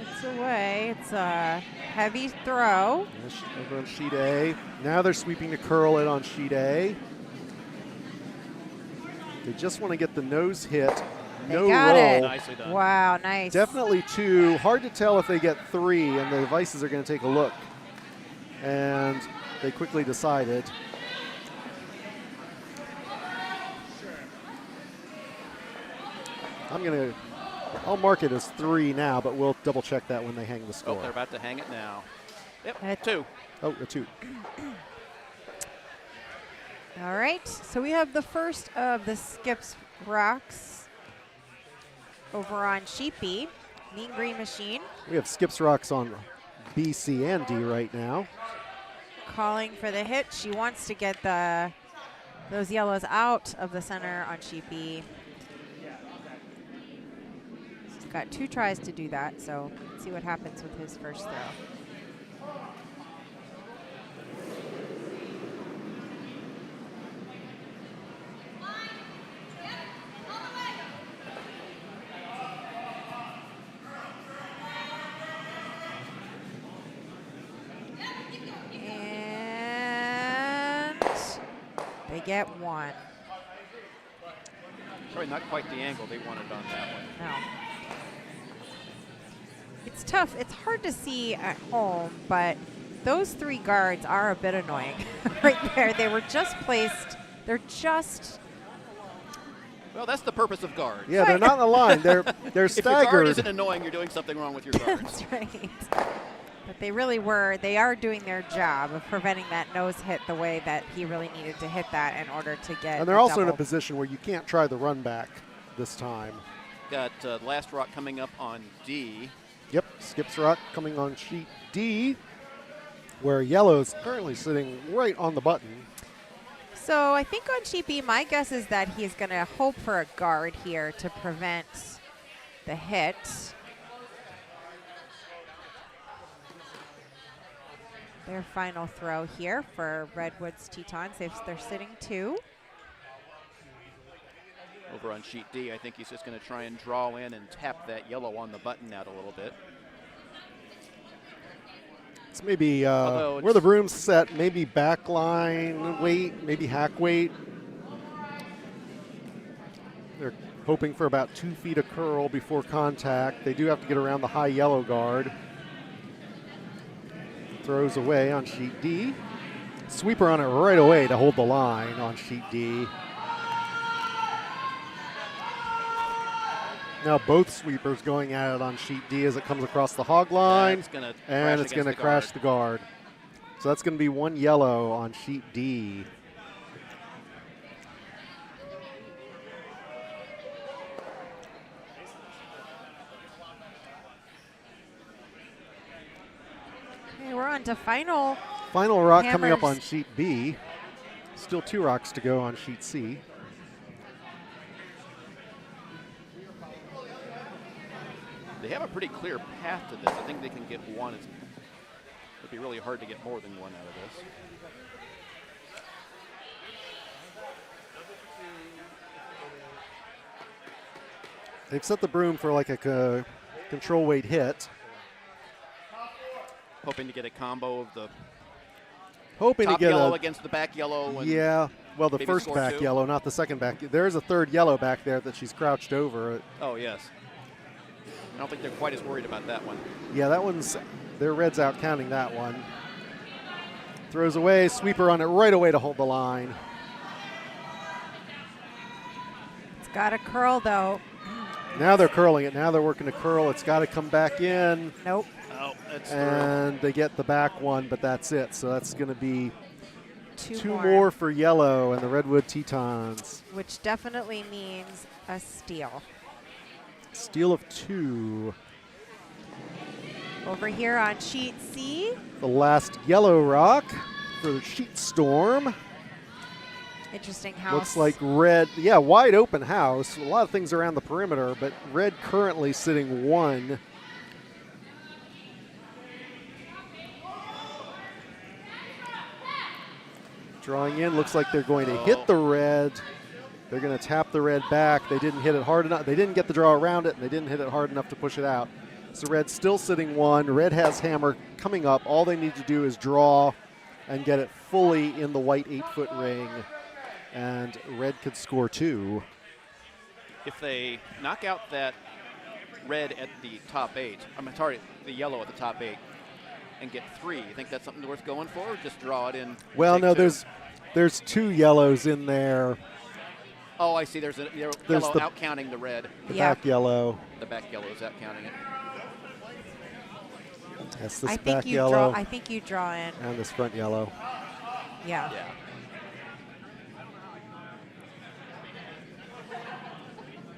It's away. It's a heavy throw. Over on sheet A. Now they're sweeping to curl it on sheet A. They just want to get the nose hit. They No got roll. it. Nicely done. Wow, nice. Definitely 2. Hard to tell if they get 3, and the devices are going to take a look. And they quickly decided. I'll mark it as 3 now, but we'll double check that when they hang the Oh, score. they're about to hang it now. Yep, That's 2. Oh, a 2. All right, so we have the first of the skips rocks over on sheet B. Mean Green Machine We have skips rocks on B, C, and D right now. calling for the hit. She wants to get those yellows out of the center on sheet B. Got 2 tries to do that, so let's see what happens with his first throw. And they get 1. Sorry, not quite the angle they wanted on that one. No. It's tough. It's hard to see at home, but those 3 guards are a bit annoying right there. They were just placed. They're just. Well, that's the purpose of guards. Yeah, they're not in a line. They're If your guard staggered. isn't annoying, you're doing something wrong with your guards. That's right. But they really were. They are doing their job of preventing that nose hit the way that he really needed to hit that in order to get. And they're also in a position where you can't try the run back this time. Got last rock coming up on D. Yep, skips rock coming on sheet D, where yellow's currently sitting right on the button. So I think on sheet B, my guess is that he's going to hope for a guard here to prevent the hit. Their final throw here for Redwood's Tetons. They're sitting 2. Over on sheet D, I think he's just going to try and draw in and tap that yellow on the button out a little bit. It's maybe where the broom's set, maybe backline weight, maybe hack weight. They're hoping for about 2 feet of curl before contact. They do have to get around the high yellow guard. Throws away on sheet D. Sweeper on it right away to hold the line on sheet D. Now both sweepers going at it on sheet D as it comes across the hog line, and it's going to crash the guard. So that's going to be 1 yellow on sheet D. Okay, we're on to final. Final rock coming up hammers. on sheet B. Still 2 rocks to go on sheet C. They have a pretty clear path to this. I think they can get 1. It'd be really hard to get more than 1 out of this. They've set the broom for like a control weight hit. Hoping to get a combo of the Hoping top to get yellow a, against the back yellow. And yeah, well, the maybe first score back 2. yellow, not the second back. There is a 3rd yellow back there that she's crouched over. Oh, yes. I don't think they're quite as worried about that one. Yeah, that one's, their red's out counting that one. Throws away, sweeper on it right away to hold the line. It's got a curl, though. Now they're curling it. Now they're working to curl. It's got to come back in. Nope. Oh, that's And they get the back one, but that's it. So that's going to be 2 more, more for yellow and the Redwood Tetons. which definitely means a steal. Steal of 2. Over here on sheet C, The last yellow rock for the sheet storm. interesting house. Looks like red, yeah, wide open house. A lot of things around the perimeter, but red currently sitting 1. Drawing in, looks like they're going to hit the red. They're going to tap the red back. They didn't hit it hard enough. They didn't get the draw around it, and they didn't hit it hard enough to push it out. So red's still sitting 1. Red has hammer coming up. All they need to do is draw and get it fully in the white 8-foot ring, and red could score 2. If they knock out that red at the top 8, I'm sorry, the yellow at the top 8, and get 3, you think that's something worth going for, or just draw it in? Well, no, 2? there's 2 yellows in there. Oh, I see. There's a yellow out counting the red. The back yellow. The back yellow is out counting it. Yes, this I back think you yellow. draw. I think you draw in. And this front yellow. Yeah. Yeah.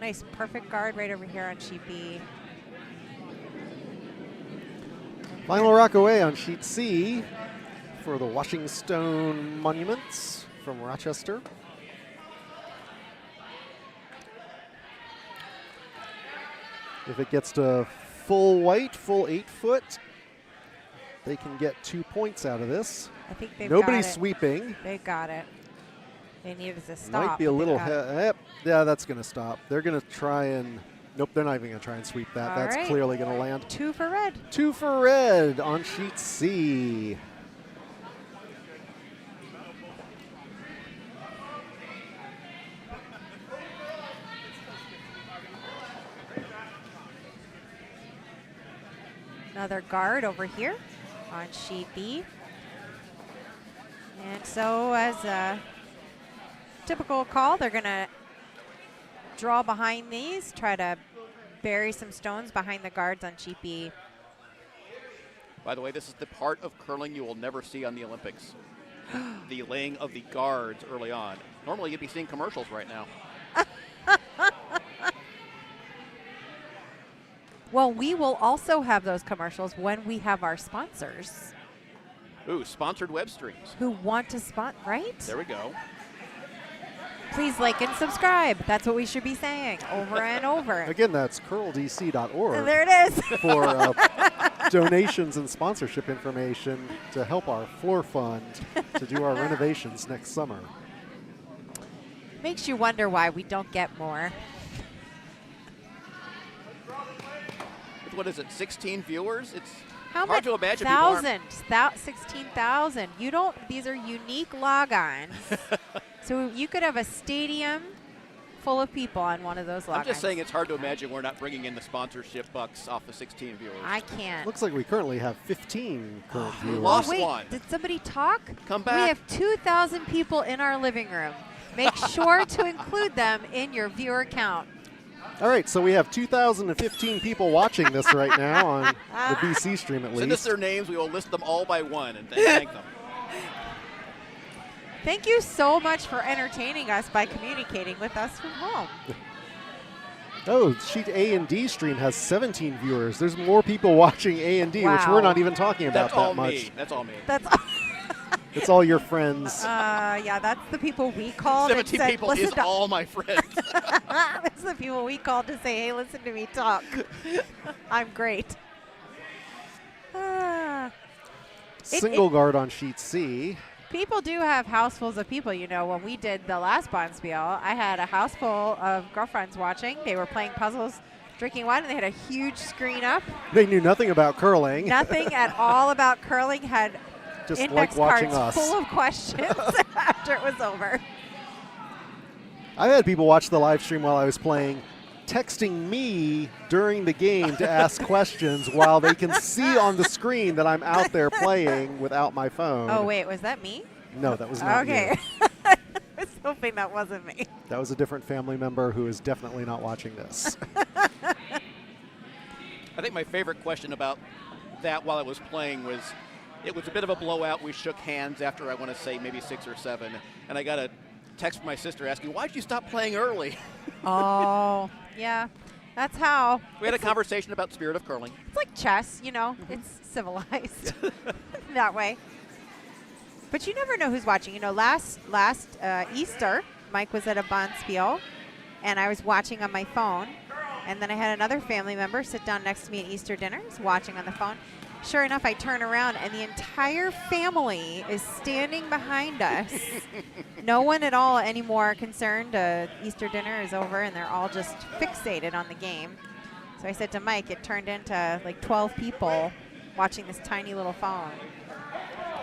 Nice, perfect guard right over here on sheet B. Final rock away on sheet C for the Washing Stone Monuments from Rochester. If it gets to full white, full 8 foot, they can get 2 points out of this. I think they've Nobody's got it. sweeping. They got it. They needed to stop. Might be a little. Yeah, that's going to stop. They're going to try and. Nope, they're not even going to try and sweep that. All That's right. clearly going to land. 2 for red. 2 for red on sheet C. Another guard over here on sheet B. And so as a typical call, they're going to draw behind these, try to bury some stones behind the guards on sheet B. By the way, this is the part of curling you will never see on the Olympics. The laying of the guards early on. Normally you'd be seeing commercials right now. Well, we will also have those commercials when we have our sponsors Ooh, sponsored web streams. who want to spot, right? There we go. Please like and subscribe. That's what we should be saying over and over. Again, that's curldc.org And there it is. for donations and sponsorship information to help our floor fund to do our renovations next summer. Makes you wonder why we don't get more. What is it, 16 viewers? It's How hard much? to imagine people aren't- 16,000. You don't, these are unique logons. So you could have a stadium full of people on one of those logons. I'm just saying it's hard to imagine we're not bringing in the sponsorship bucks off the 16 viewers. I can't. Looks like we currently have 15 current viewers. lost Wait, one. did somebody talk? Come We back. have 2,000 people in our living room. Make sure to include them in your viewer count. All right, so we have 2,015 people watching this right now on the BC stream at Send us least. their names. We will list them all by one and thank them. Thank you so much for entertaining us by communicating with us from home. Oh, sheet A and D stream has 17 viewers. There's more people watching A and D, which Wow. we're not even talking about That's all that much. me. That's all me. That's It's all your friends. yeah, that's the people we called and 17 said, people listen is to all my friends. that's the people we called to say, hey, listen to me talk. I'm great. Single guard on sheet C. People do have housefuls of people. You know, when we did the last Bonspiel, I had a house full of girlfriends watching. They were playing puzzles, drinking wine, and they had a huge screen up. They knew nothing about curling. Nothing at all about curling. Had Just index like watching cards us. full of questions after it was over. I had people watch the live stream while I was playing, texting me during the game to ask questions while they can see on the screen that I'm out there playing without my phone. Oh, wait, was that me? No, that was not Okay. you. I was hoping that wasn't me. That was a different family member who is definitely not watching this. I think my favorite question about that while I was playing was, it was a bit of a blowout. We shook hands after, I want to say, maybe 6 or 7. And I got a text from my sister asking, why'd you stop playing early? Oh, yeah. That's how. We had a it's conversation about spirit of curling. It's like chess, you know. It's civilized that way. But you never know who's watching. You know, last Easter, Mike was at a Bonspiel, and I was watching on my phone. And then I had another family member sit down next to me at Easter dinner, was watching on the phone. Sure enough, I turn around, and the entire family is standing behind us. No one at all anymore concerned. Easter dinner is over, and they're all just fixated on the game. So I said to Mike, it turned into like 12 people watching this tiny little phone.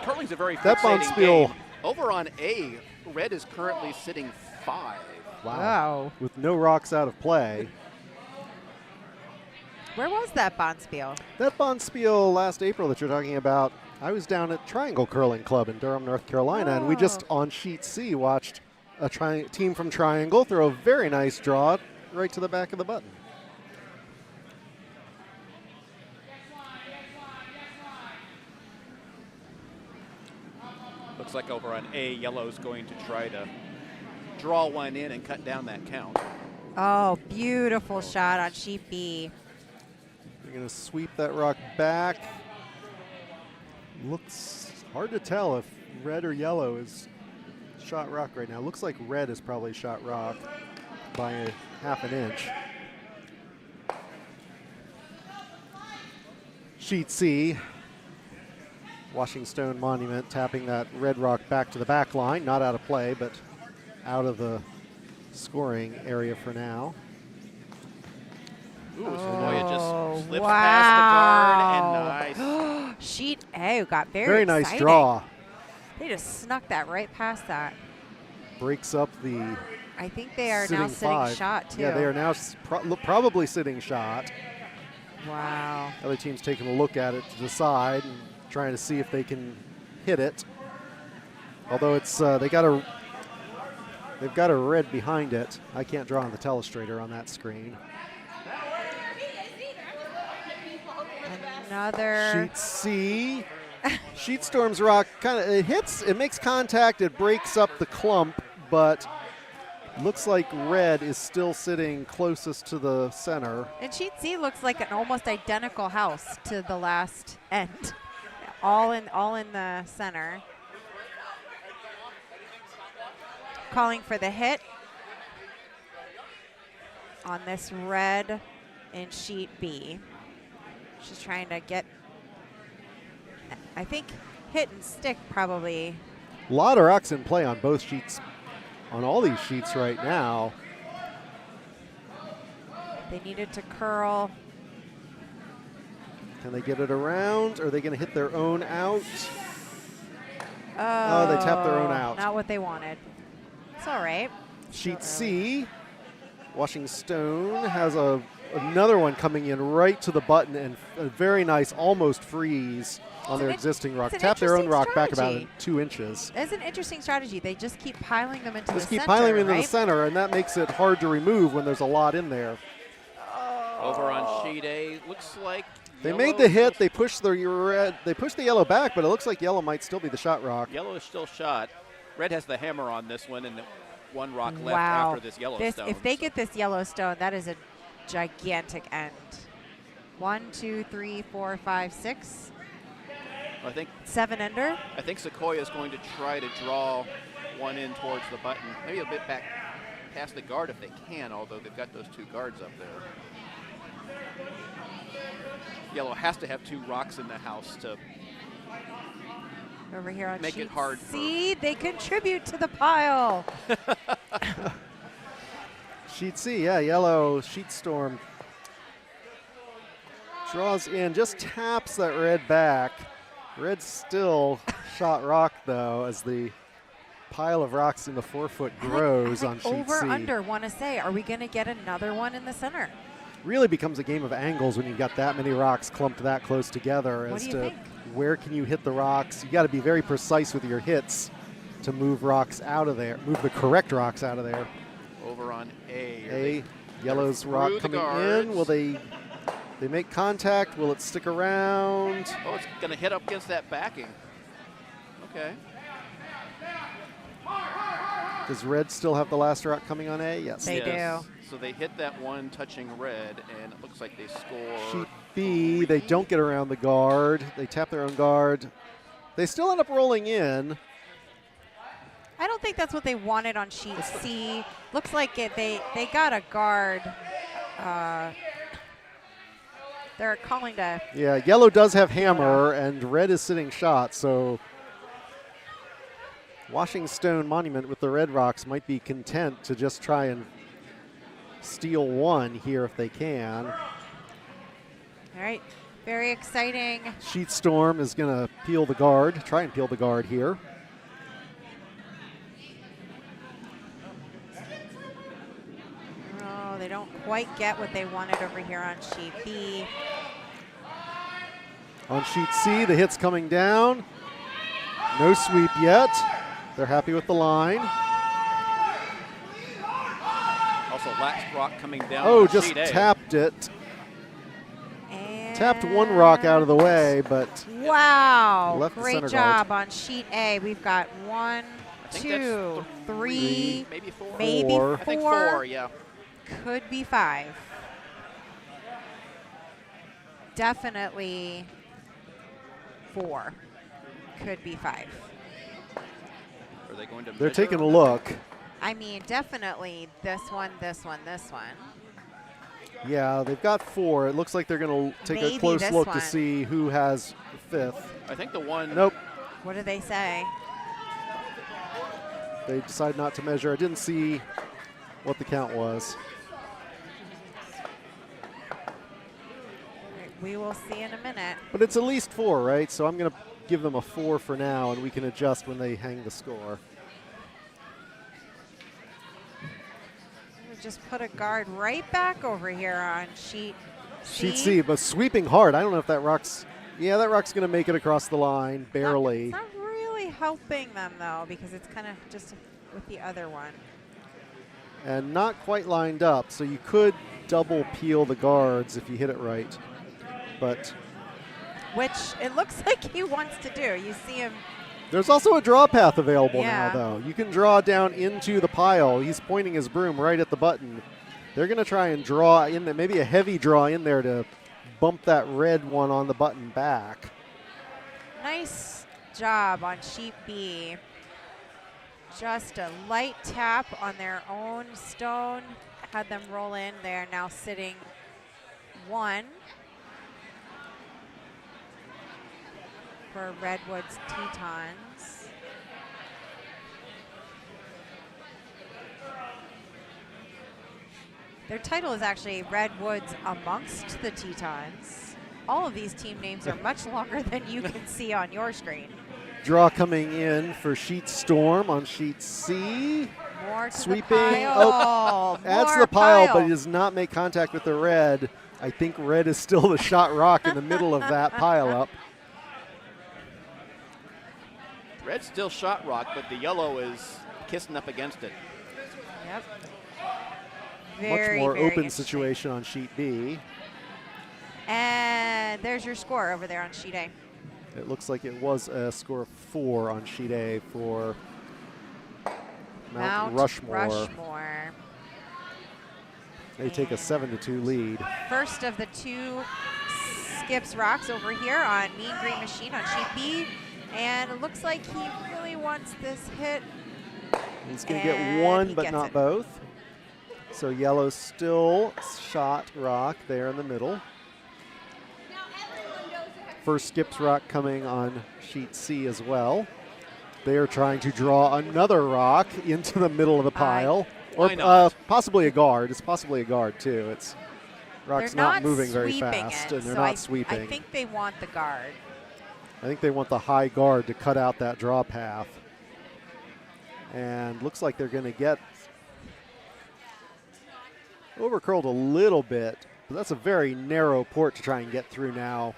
Curling's a very That fixating Bonspiel- game. Over on A, red is currently sitting 5. Wow. With no rocks out of play. Where was that Bonspiel? That Bonspiel last April that you're talking about, I was down at Triangle Curling Club in Durham, North Carolina, and we just on sheet C watched a team from Triangle throw a very nice draw right to the back of the button. Looks like over on A, yellow's going to try to draw one in and cut down that count. Oh, beautiful shot on sheet B. They're going to sweep that rock back. Looks hard to tell if red or yellow is shot rock right now. Looks like red is probably shot rock by a half an inch. Sheet C. Washing Stone Monument tapping that red rock back to the back line. Not out of play, but out of the scoring area for now. Ooh, Sequoia just slips past the guard and nice. Sheet A got Very exciting. nice draw. They just snuck that right past that. Breaks up the I think they are sitting now sitting 5. shot too. Yeah, they are now probably sitting shot. Wow. Other team's taking a look at it to decide and trying to see if they can hit it. Although it's they've got a red behind it. I can't draw on the telestrator on that screen. Another Sheet C. Sheet Storm's rock it hits, it makes contact, it breaks up the clump, but looks like red is still sitting closest to the center. And Sheet C looks like an almost identical house to the last end. all in the center. Calling for the hit on this red in Sheet B. She's trying to get, I think, hit and stick probably. A lot of rocks in play on both sheets, on all these sheets right now. They needed to curl. Can they get it around? Are they going to hit their own out? Oh, they tapped their own out. Not what they wanted. It's all right. Sheet C, Washing Stone has another one coming in right to the button and a very nice almost freeze on their existing rock. Tap their own rock back about 2 inches. It's an interesting strategy. They just keep piling them into the Just center, keep piling them into right? the center, and that makes it hard to remove when there's a lot in there. Over on Sheet A, looks like They made the hit. They pushed the red. They pushed the yellow back, but it looks like yellow might still be the shot rock. Yellow is still shot. Red has the hammer on this one, and one rock left Wow. after this Yellowstone. If they get this Yellowstone, that is a gigantic end. 1, 2, 3, 4, 5, 6. I think 7 ender. I think Sequoia is going to try to draw one in towards the button, maybe a bit back past the guard if they can, although they've got those 2 guards up there. Yellow has to have 2 rocks in the house to Over here on make Sheet it hard. C, they contribute to the pile. Sheet C, yeah, yellow Sheet Storm draws in, just taps that red back. Red still shot rock though, as the pile of rocks in the 4-foot grows on Sheet over C. under, want to say, are we going to get another one in the center? Really becomes a game of angles when you've got that many rocks clumped that close together. What As do you to think? where can you hit the rocks? You got to be very precise with your hits to move rocks out of there, move the correct rocks out of there. Over on A. A, yellow's rock through the coming guards. in. Will they make contact? Will it stick around? Oh, it's going to hit up against that backing. Okay. Does red still have the last rock coming on A? Yes. They do. So they hit that one touching red, and it looks like they score. Sheet B, they don't get around the guard. They tap their own guard. They still end up rolling in. I don't think that's what they wanted on Sheet C. Looks like it. They got a guard. They're calling to. Yeah, yellow does have hammer, and red is sitting shot, so Washing Stone Monument with the red rocks might be content to just try and steal one here if they can. All right, very exciting. Sheet Storm is going to peel the guard, try and peel the guard here. Oh, they don't quite get what they wanted over here on Sheet B. On Sheet C, the hit's coming down. No sweep yet. They're happy with the line. Also, last rock coming down. Oh, on just Sheet A. tapped it. And Tapped one rock out of the way, but wow, left the great center job guard. on Sheet A. We've got 1, I think 2, that's 3, maybe 4. maybe Four. I think 4, yeah. could be 5. Definitely 4. Could be 5. Are they going to they're measure taking a on that? look. I mean, definitely this one, this one, this one. Yeah, they've got 4. It looks like they're going to take Maybe a close this look one. to see who has the 5th. I think the one. Nope. What do they say? They decide not to measure. I didn't see what the count was. We will see in a minute. But it's at least 4, right? So I'm going to give them a 4 for now, and we can adjust when they hang the score. We'll just put a guard right back over here on sheet C. Sheet C, but sweeping hard. I don't know if that rock's... Yeah, that rock's going to make it across the line, barely. It's not really helping them, though, because it's kind of just with the other one. And not quite lined up, so you could double peel the guards if you hit it right. But Which it looks like he wants to do. You see him. there's also a draw path available Yeah. now, though. You can draw down into the pile. He's pointing his broom right at the button. They're going to try and draw in there, maybe a heavy draw in there to bump that red one on the button back. Nice job on sheet B. Just a light tap on their own stone. Had them roll in. They are now sitting 1 for Redwood's Tetons. Their title is actually Redwoods Amongst the Tetons. All of these team names are much longer than you can see on your screen. Draw coming in for sheet Storm on sheet C. More to Sweeping. the pile. Adds to More the pile, but he does not make contact with the red. I think red is still the shot rock in the middle of that pile up. Red's still shot rock, but the yellow is kissing up against it. Yep. Much more very open interesting. situation on sheet B. And there's your score over there on sheet A. It looks like it was a score of 4 on sheet A for Mount Rushmore. They take a 7-2 lead. First of the 2 skips rocks over here on Mean Green Machine on sheet B. And it looks like he really wants this hit. He's going to get And 1, he but gets not it. both. So yellow still shot rock there in the middle. First skips rock coming on sheet C as well. They are trying to draw another rock into the middle of the pile. Why not? Possibly a guard. It's possibly a guard, too. It's rock's They're not moving very sweeping fast, it, and they're so not I sweeping. think they want the guard. I think they want the high guard to cut out that draw path. And looks like they're going to get overcurled a little bit, but that's a very narrow port to try and get through now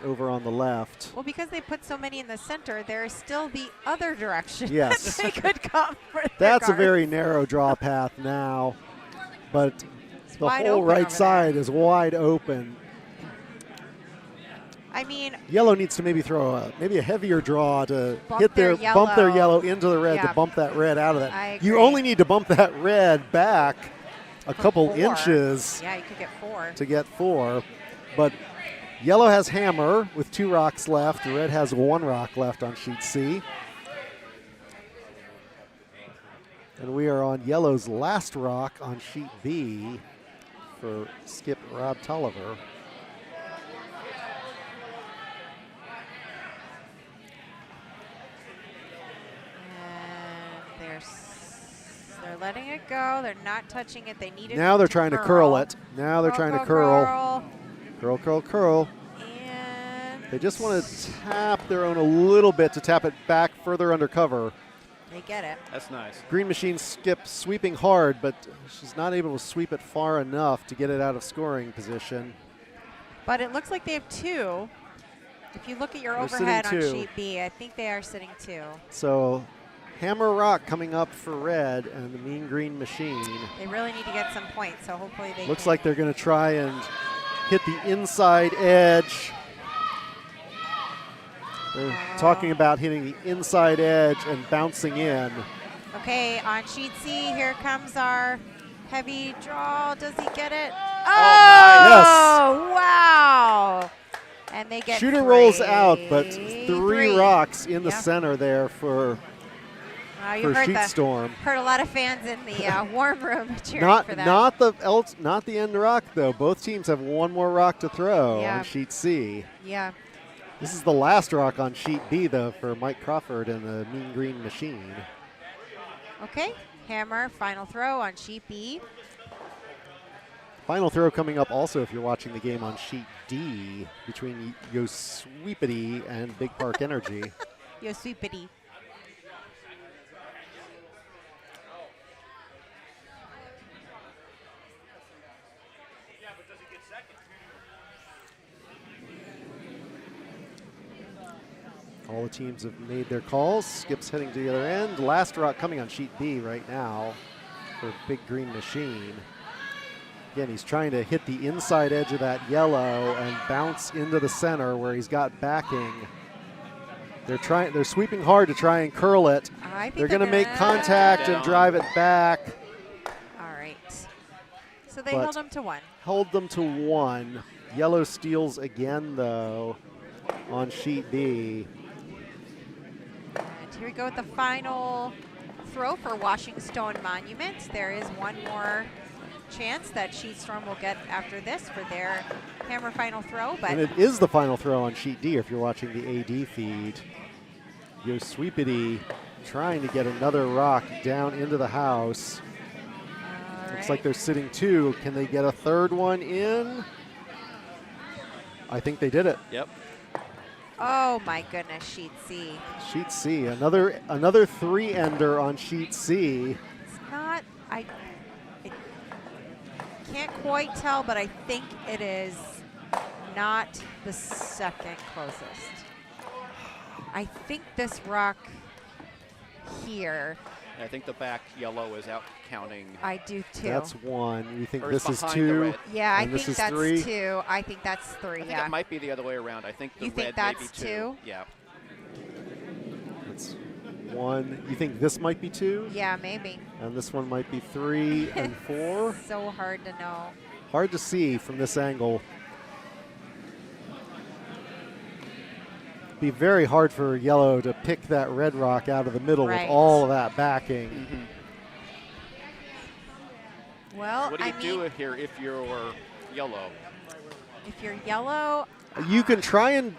over on the left. Well, because they put so many in the center, there is still the other direction Yes. that they could come for their That's a guards. very narrow draw path now, but the wide whole open right over side there. is wide open. I mean, Yellow needs to maybe throw maybe a heavier draw to Bump hit their bump their yellow. yellow into the red Yeah. to bump that red out of that. I You agree. only need to bump that red back a couple 4. inches Yeah, you could get 4. to get 4, but yellow has hammer with 2 rocks left. The red has 1 rock left on sheet C. And we are on yellow's last rock on sheet B for skip Rob Tolliver. And they're letting it go. They're not touching it. They need it. Now they're trying to curl it. Now they're trying to curl. Curl, curl, curl. And They just want to tap their own a little bit to tap it back further under cover. they get it. That's nice. Green Machine skips sweeping hard, but she's not able to sweep it far enough to get it out of scoring position. But it looks like they have 2. If you look at your They're overhead on sitting 2. sheet B, I think they are sitting 2. So hammer rock coming up for red and the Mean Green Machine. They really need to get some points, so hopefully they Looks can. like they're going to try and hit the inside edge. They're talking about hitting the inside edge and bouncing in. Okay, on sheet C, here comes our heavy draw. Does he get it? nice. Wow! And they get Shooter 3. rolls out, but 3 3. rocks in the Yeah. center there for You for heard Sheet Storm. Heard a lot of fans in the warm room cheering for that. Not the end rock though. Both teams have one more rock to throw on Sheet C. Yeah. This is the last rock on Sheet B though for Mike Crawford and the Mean Green Machine. Okay, hammer, final throw on Sheet B. Final throw coming up also if you're watching the game on Sheet D between Yosweepite and Big Park Energy. Yosweepite. All the teams have made their calls. Skip's heading to the other end. Last rock coming on Sheet B right now for Big Green Machine. Again, he's trying to hit the inside edge of that yellow and bounce into the center where he's got backing. They're sweeping hard to try and curl it. They're going to make contact and drive it back. All right. So they held them to 1. Held them to 1. Yellow steals again, though, on Sheet B. And here we go with the final throw for Washington Monument. There is one more chance that Sheet Storm will get after this for their hammer final throw. And it is the final throw on Sheet D if you're watching the AD feed. Yosweepite trying to get another rock down into the house. Looks like they're sitting 2. Can they get a third one in? I think they did it. Yep. Oh my goodness, Sheet C. Sheet C, another 3-ender on Sheet C. It's not, I can't quite tell, but I think it is not the second closest. I think this rock here. I think the back yellow is out counting. I do too. That's 1. You think Or this is behind 2? Yeah, I think that's 3? 2. I think that's 3. I think it might be the other way around. I think the you red think that's may be 2. Yeah. That's 1. You think this might be 2? Yeah, maybe. And this one might be 3 and 4? So hard to know. Hard to see from this angle. Be very hard for yellow to pick that red rock out of the middle with all of that backing. Mm-hmm. Well, what do you do here if you're yellow? If you're yellow, you can try and.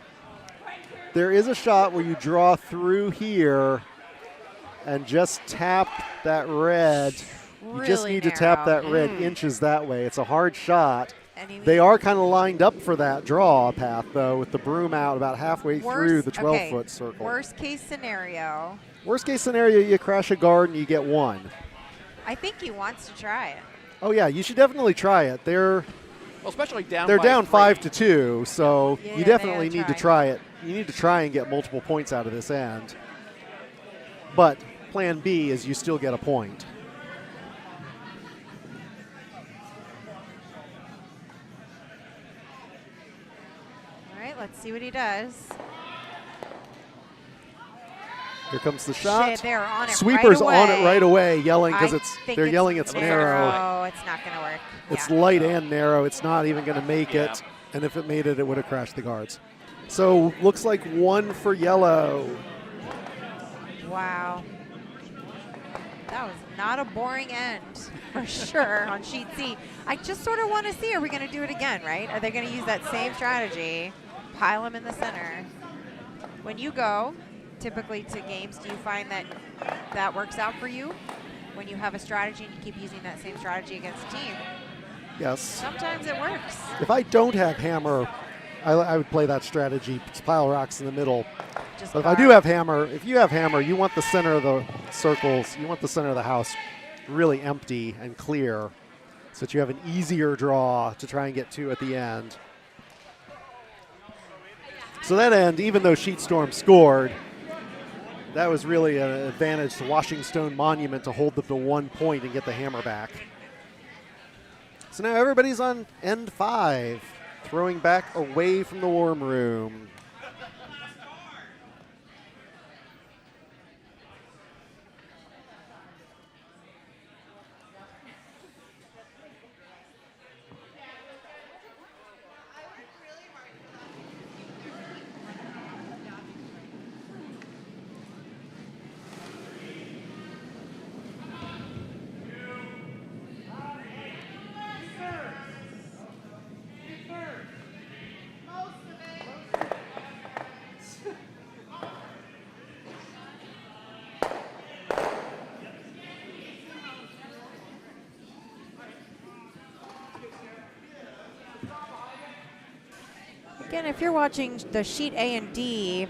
There is a shot where you draw through here and just tap that red. Really you just need to tap that red inches that way. It's a hard shot. They are kind of lined up for that draw path, though, with the broom out about halfway through the 12-foot circle. Worst case scenario. Worst case scenario, you crash a guard and you get 1. I think he wants to try it. Oh yeah, you should definitely try it. They're especially down. They're down 3. 5-2, so you definitely need to try it. You need to try and get multiple points out of this end. But plan B is you still get a point. All right, let's see what he does. Here comes the shot. Shit, they're on it Sweeper's right on it right away, yelling because they're yelling it's narrow. Oh, it's not going to work. It's light and narrow. It's not even going to make it. And if it made it, it would have crashed the guards. So looks like 1 for yellow. Wow. That was not a boring end for sure on Sheet C. I just sort of want to see, are we going to do it again, right? Are they going to use that same strategy, pile them in the center? When you go typically to games, do you find that that works out for you? When you have a strategy and you keep using that same strategy against a team? Yes. Sometimes it works. If I don't have hammer, I would play that strategy, pile rocks in the middle. But if I do have hammer, if you have hammer, you want the center of the circles, you want the center of the house really empty and clear so that you have an easier draw to try and get 2 at the end. So that end, even though Sheet Storm scored, that was really an advantage to Washington Monument to hold them to 1 point and get the hammer back. So now everybody's on end 5, throwing back away from the warm room. Again, if you're watching the sheet A and D,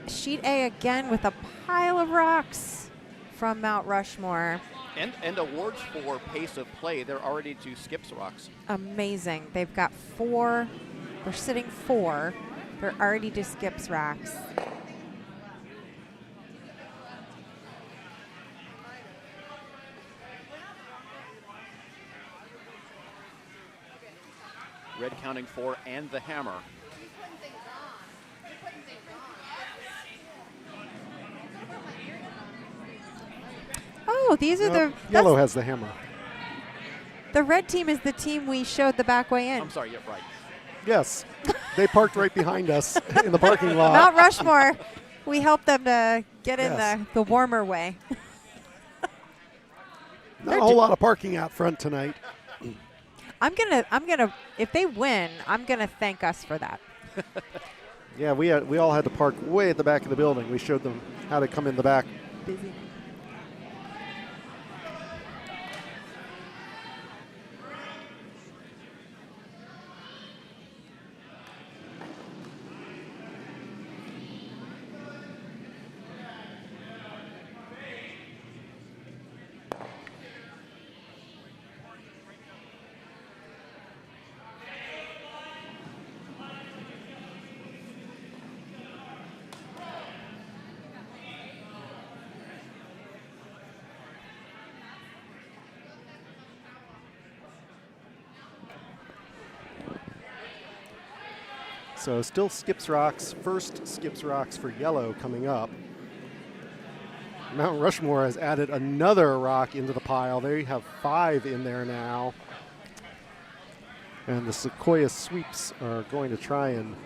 sheet A again with a pile of rocks from Mount Rushmore. And awards for pace of play. They're already to skips rocks. Amazing. They've got 4. They're sitting 4. They're already to skips rocks. Red counting 4 and the hammer. Oh, these are the yellow has the hammer. The red team is the team we showed the back way in. I'm sorry, you're right. Yes, they parked right behind us in the parking lot. Mount Rushmore, we helped them to get Yes. in the warmer way. Not a whole lot of parking out front tonight. I'm gonna if they win, I'm gonna thank us for that. Yeah, we all had to park way at the back of the building. We showed them how to come in the back. Busy. So still skips rocks. First skips rocks for yellow coming up. Mount Rushmore has added another rock into the pile. They have 5 in there now. And the Sequoia sweeps are going to try and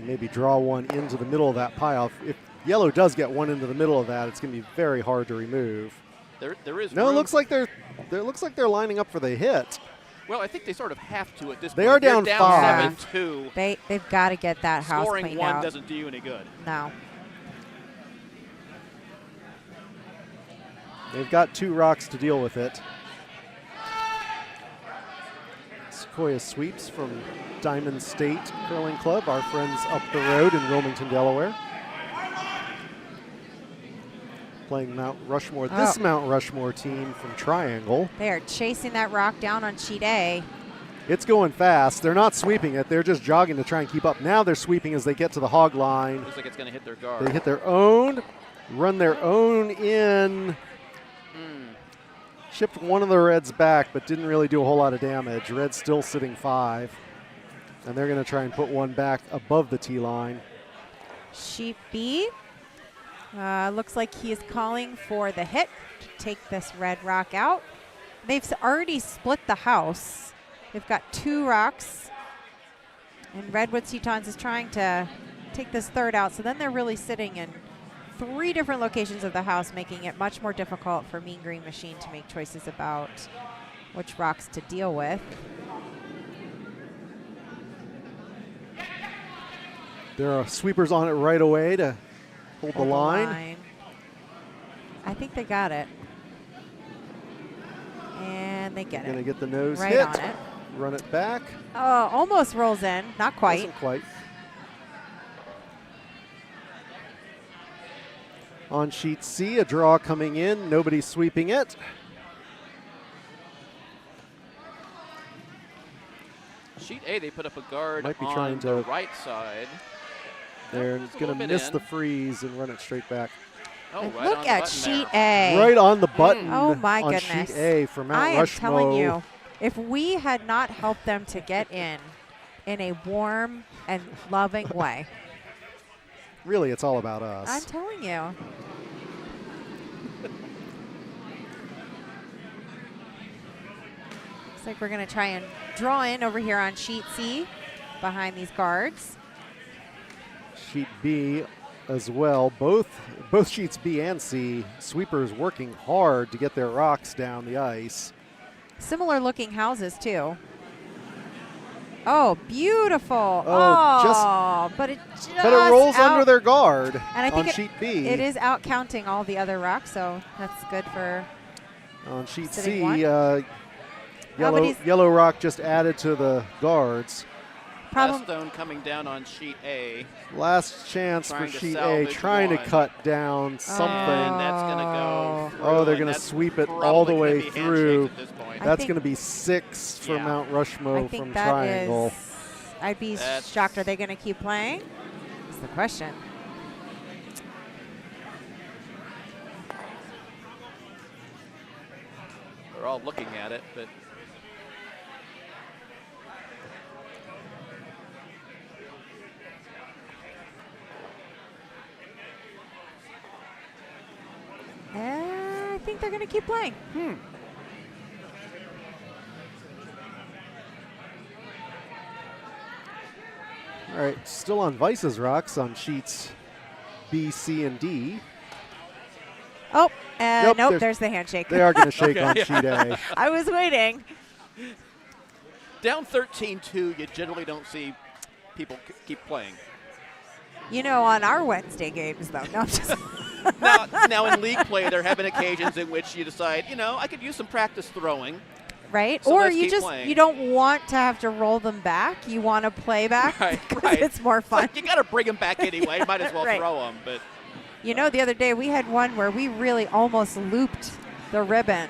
maybe draw one into the middle of that pile. If yellow does get one into the middle of that, it's going to be very hard to remove. There is No, room. it looks like they're lining up for the hit. Well, I think they sort of have to at this They point. are down You're 5. 7-2. They've got to get that house Scoring cleaned 1 out. doesn't do you any good. No. They've got 2 rocks to deal with it. Sequoia sweeps from Diamond State Curling Club, our friends up the road in Wilmington, Delaware. Playing Mount Rushmore, this Mount Rushmore team from Triangle. They are chasing that rock down on sheet A. It's going fast. They're not sweeping it. They're just jogging to try and keep up. Now they're sweeping as they get to the hog line. Looks like it's going to hit their guard. They hit their own, run their own in. Chipped one of the Reds back, but didn't really do a whole lot of damage. Red's still sitting 5. And they're going to try and put one back above the tee line. Sheet B. Looks like he is calling for the hit to take this red rock out. They've already split the house. They've got 2 rocks. And Redwood Tetons is trying to take this third out. So then they're really sitting in 3 different locations of the house, making it much more difficult for Mean Green Machine to make choices about which rocks to deal with. There are sweepers on it right away to hold the line. I think they got it. And they get Gonna it. get the nose right hit. on it. Run it back. Oh, almost rolls in. Not quite. Wasn't quite. On sheet C, a draw coming in. Nobody sweeping it. Sheet A, they put up a guard Might be on trying the to- right side. They're It's a going little to bit miss in. the freeze and run it straight back. Oh, And right look on the at button sheet there. A. Right on the button Oh my on goodness. sheet A for Mount I am Rushmore. telling you, if we had not helped them to get in a warm and loving way, Really, it's all about I'm us. telling you. Looks like we're going to try and draw in over here on sheet C behind these guards. Sheet B as well. Both sheets B and C, sweepers working hard to get their rocks down the ice. Similar looking houses too. Oh, beautiful. Oh, but it just But it rolls out. under their guard And I think on sheet B. It is out counting all the other rocks, so that's good for On sheet Sitting C, one. Yellow rock just added to the guards. Stone coming down on sheet A. Last chance for Trying to sheet A, salvage trying one. to cut down something. And that's going to go through. Oh, they're and going to that's sweep it probably all the gonna way be through. handshakes at this point. That's going to be 6 for Yeah. Mount I RushMO think from that Triangle. is. I'd be shocked. Are they going to keep playing? That's the question. They're all looking at it, but I think they're going to keep playing. All right, still on Vice's rocks on sheets B, C, and D. Oh, Yep, nope, there's the handshake. They are going to shake Okay. on sheet A. I was waiting. down 13-2, you generally don't see people keep playing. You know, on our Wednesday games, though. No, I'm just Now in league play, there have been occasions in which you decide, I could use some practice throwing. right? So or let's you keep just playing. you don't want to have to roll them back. You want to play back Right, because right. it's more fun. Like, you got to bring them back anyway. Might as well Right. throw them. But You know, the other day we had one where we really almost looped the ribbon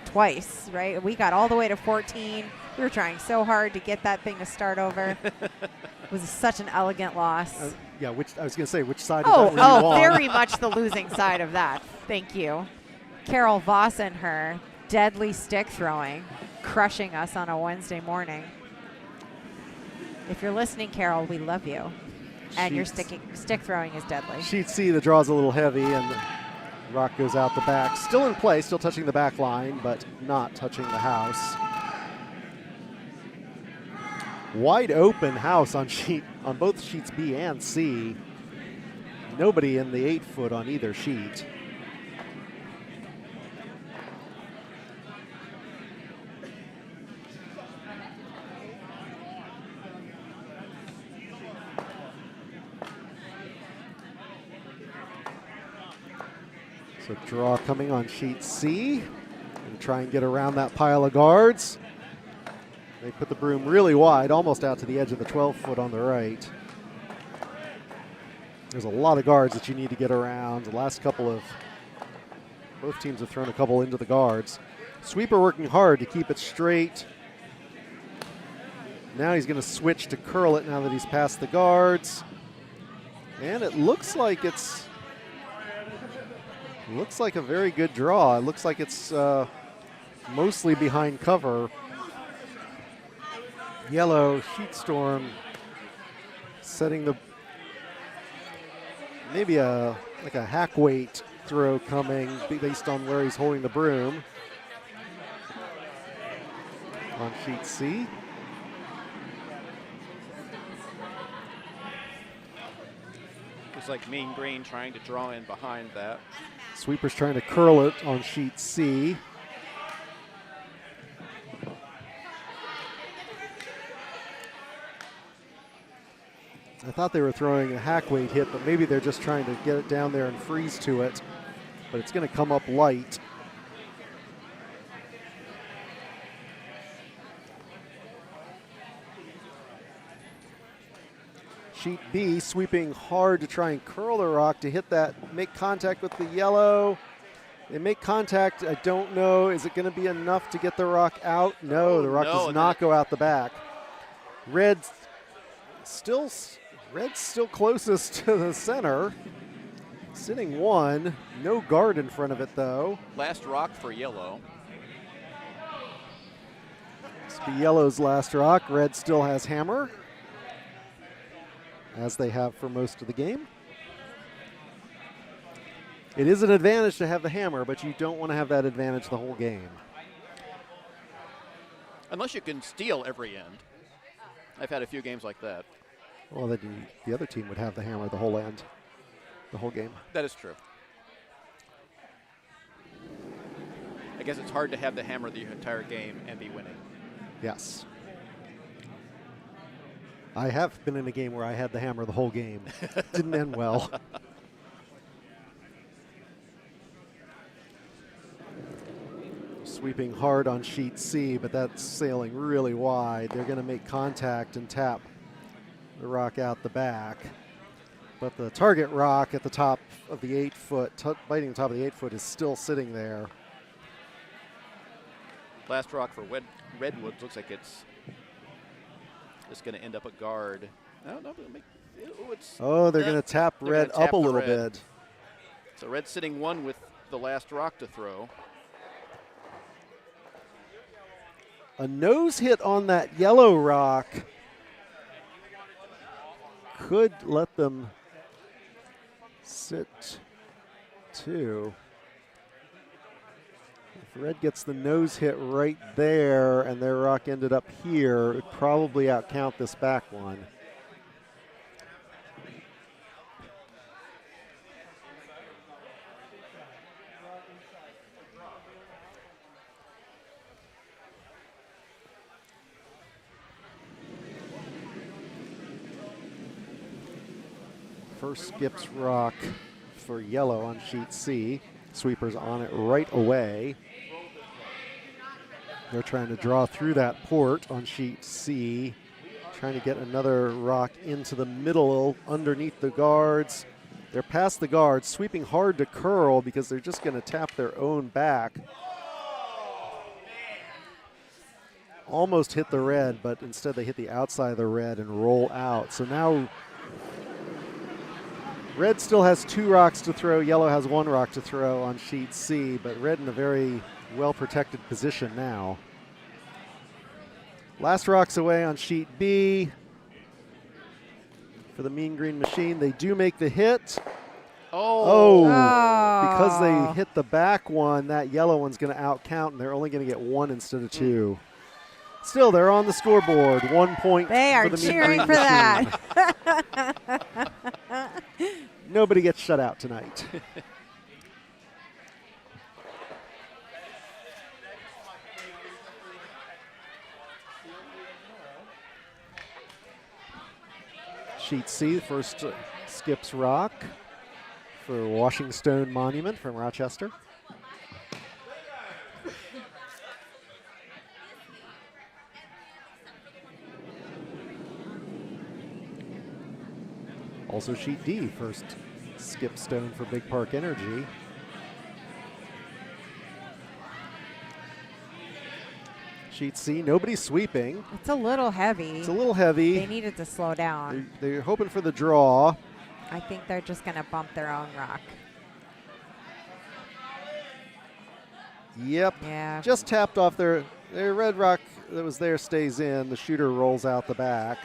twice, right? We got all the way to 14. We were trying so hard to get that thing to start over. It was such an elegant loss. Yeah, I was going to say, which side of that were you on? Very much the losing side of that. Thank you. Carol Voss and her deadly stick throwing, crushing us on a Wednesday morning. If you're listening, Carol, we love you. And your stick throwing is deadly. Sheet C, the draw's a little heavy, and the rock goes out the back. Still in play, still touching the back line, but not touching the house. Wide open house on both sheets B and C. Nobody in the 8-foot on either sheet. So draw coming on sheet C. Gonna try and get around that pile of guards. They put the broom really wide, almost out to the edge of the 12-foot on the right. There's a lot of guards that you need to get around. The last couple of, both teams have thrown a couple into the guards. Sweeper working hard to keep it straight. Now he's going to switch to curl it now that he's past the guards. And it looks like a very good draw. It looks like it's mostly behind cover. Yellow sheet storm setting the maybe like a hack weight throw coming based on where he's holding the broom on sheet C. it's like Mean Green trying to draw in behind that. Sweeper's trying to curl it on sheet C. I thought they were throwing a hack weight hit, but maybe they're just trying to get it down there and freeze to it. But it's going to come up light. Sheet B sweeping hard to try and curl the rock to hit that, make contact with the yellow. They make contact. I don't know. Is it going to be enough to get the rock out? No, the rock does not go out the back. Red's still closest to the center. Sitting one. No guard in front of it, though. Last rock for yellow. This will be yellow's last rock. Red still has hammer, as they have for most of the game. It is an advantage to have the hammer, but you don't want to have that advantage the whole game. Unless you can steal every end. I've had a few games like that. Well, then the other team would have the hammer the whole end, the whole game. That is true. I guess it's hard to have the hammer the entire game and be winning. Yes. I have been in a game where I had the hammer the whole game. Didn't end well. Sweeping hard on sheet C, but that's sailing really wide. They're going to make contact and tap the rock out the back. But the target rock at the top of the 8-foot, biting the top of the 8-foot, is still sitting there. Last rock for Redwoods looks like it's just going to end up a guard. No, They're going to tap Red up a little bit. So Red's sitting one with the last rock to throw. A nose hit on that yellow rock could let them sit 2. If Red gets the nose hit right there and their rock ended up here, it would probably outcount this back one. First skips rock for yellow on sheet C. Sweeper's on it right away. They're trying to draw through that port on sheet C, trying to get another rock into the middle underneath the guards. They're past the guards, sweeping hard to curl because they're just going to tap their own back. Almost hit the red, but instead they hit the outside of the red and roll out. So now Red still has 2 rocks to throw. Yellow has 1 rock to throw on sheet C, but Red in a very well-protected position now. Last rock's away on sheet B for the Mean Green Machine. They do make the hit. Because they hit the back one, that yellow one's going to outcount, and they're only going to get 1 instead of 2. Still, they're on the scoreboard. 1 point. They are for the cheering Mean for Green that. Machine. Nobody gets shut out tonight. Sheet C, first skips rock for Washing Stone Monument from Rochester. Also sheet D, first skip stone for Big Park Energy. Sheet C, nobody's sweeping. It's a little heavy. It's a little heavy. They needed to slow down. They're hoping for the draw. I think they're just going to bump their own rock. Yep. Yeah. Just tapped off their red rock that was there stays in. The shooter rolls out the back.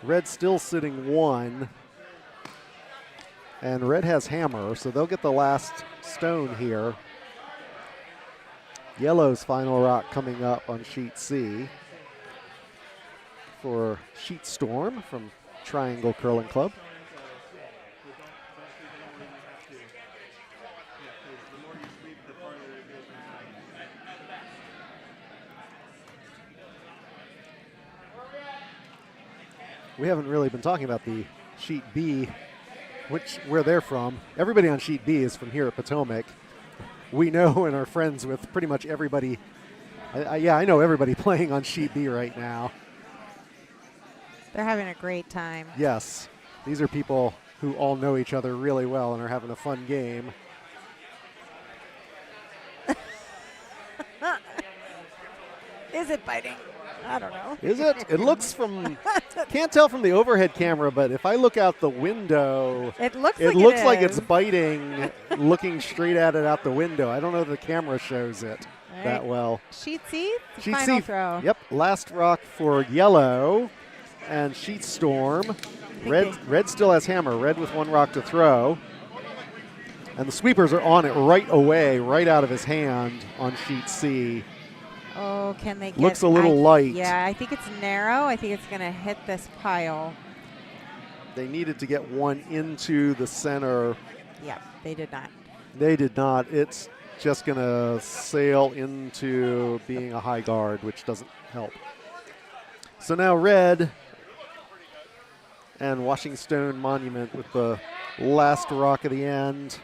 Red still sitting 1. And Red has hammer, so they'll get the last stone here. Yellow's final rock coming up on sheet C for Sheet Storm from Triangle Curling Club. We haven't really been talking about the sheet B, where they're from. Everybody on sheet B is from here at Potomac. We know and are friends with pretty much everybody. I know everybody playing on sheet B right now. They're having a great time. Yes, these are people who all know each other really well and are having a fun game. Is it biting? I don't know. Is it? It looks from, can't tell from the overhead camera, but if I look out the window, it looks like it's biting, looking straight at it out the window. I don't know if the camera shows it that well. Sheet C, Sheet final C, throw. Yep, last rock for Yellow and Sheet Storm. Red still has hammer. Red with 1 rock to throw. And the sweepers are on it right away, right out of his hand on sheet C. Oh, can they get... Looks a little light. Yeah, I think it's narrow. I think it's going to hit this pile. They needed to get 1 into the center. Yeah, they did not. They did not. It's just going to sail into being a high guard, which doesn't help. So now Red and Washing Stone Monument with the last rock of the end.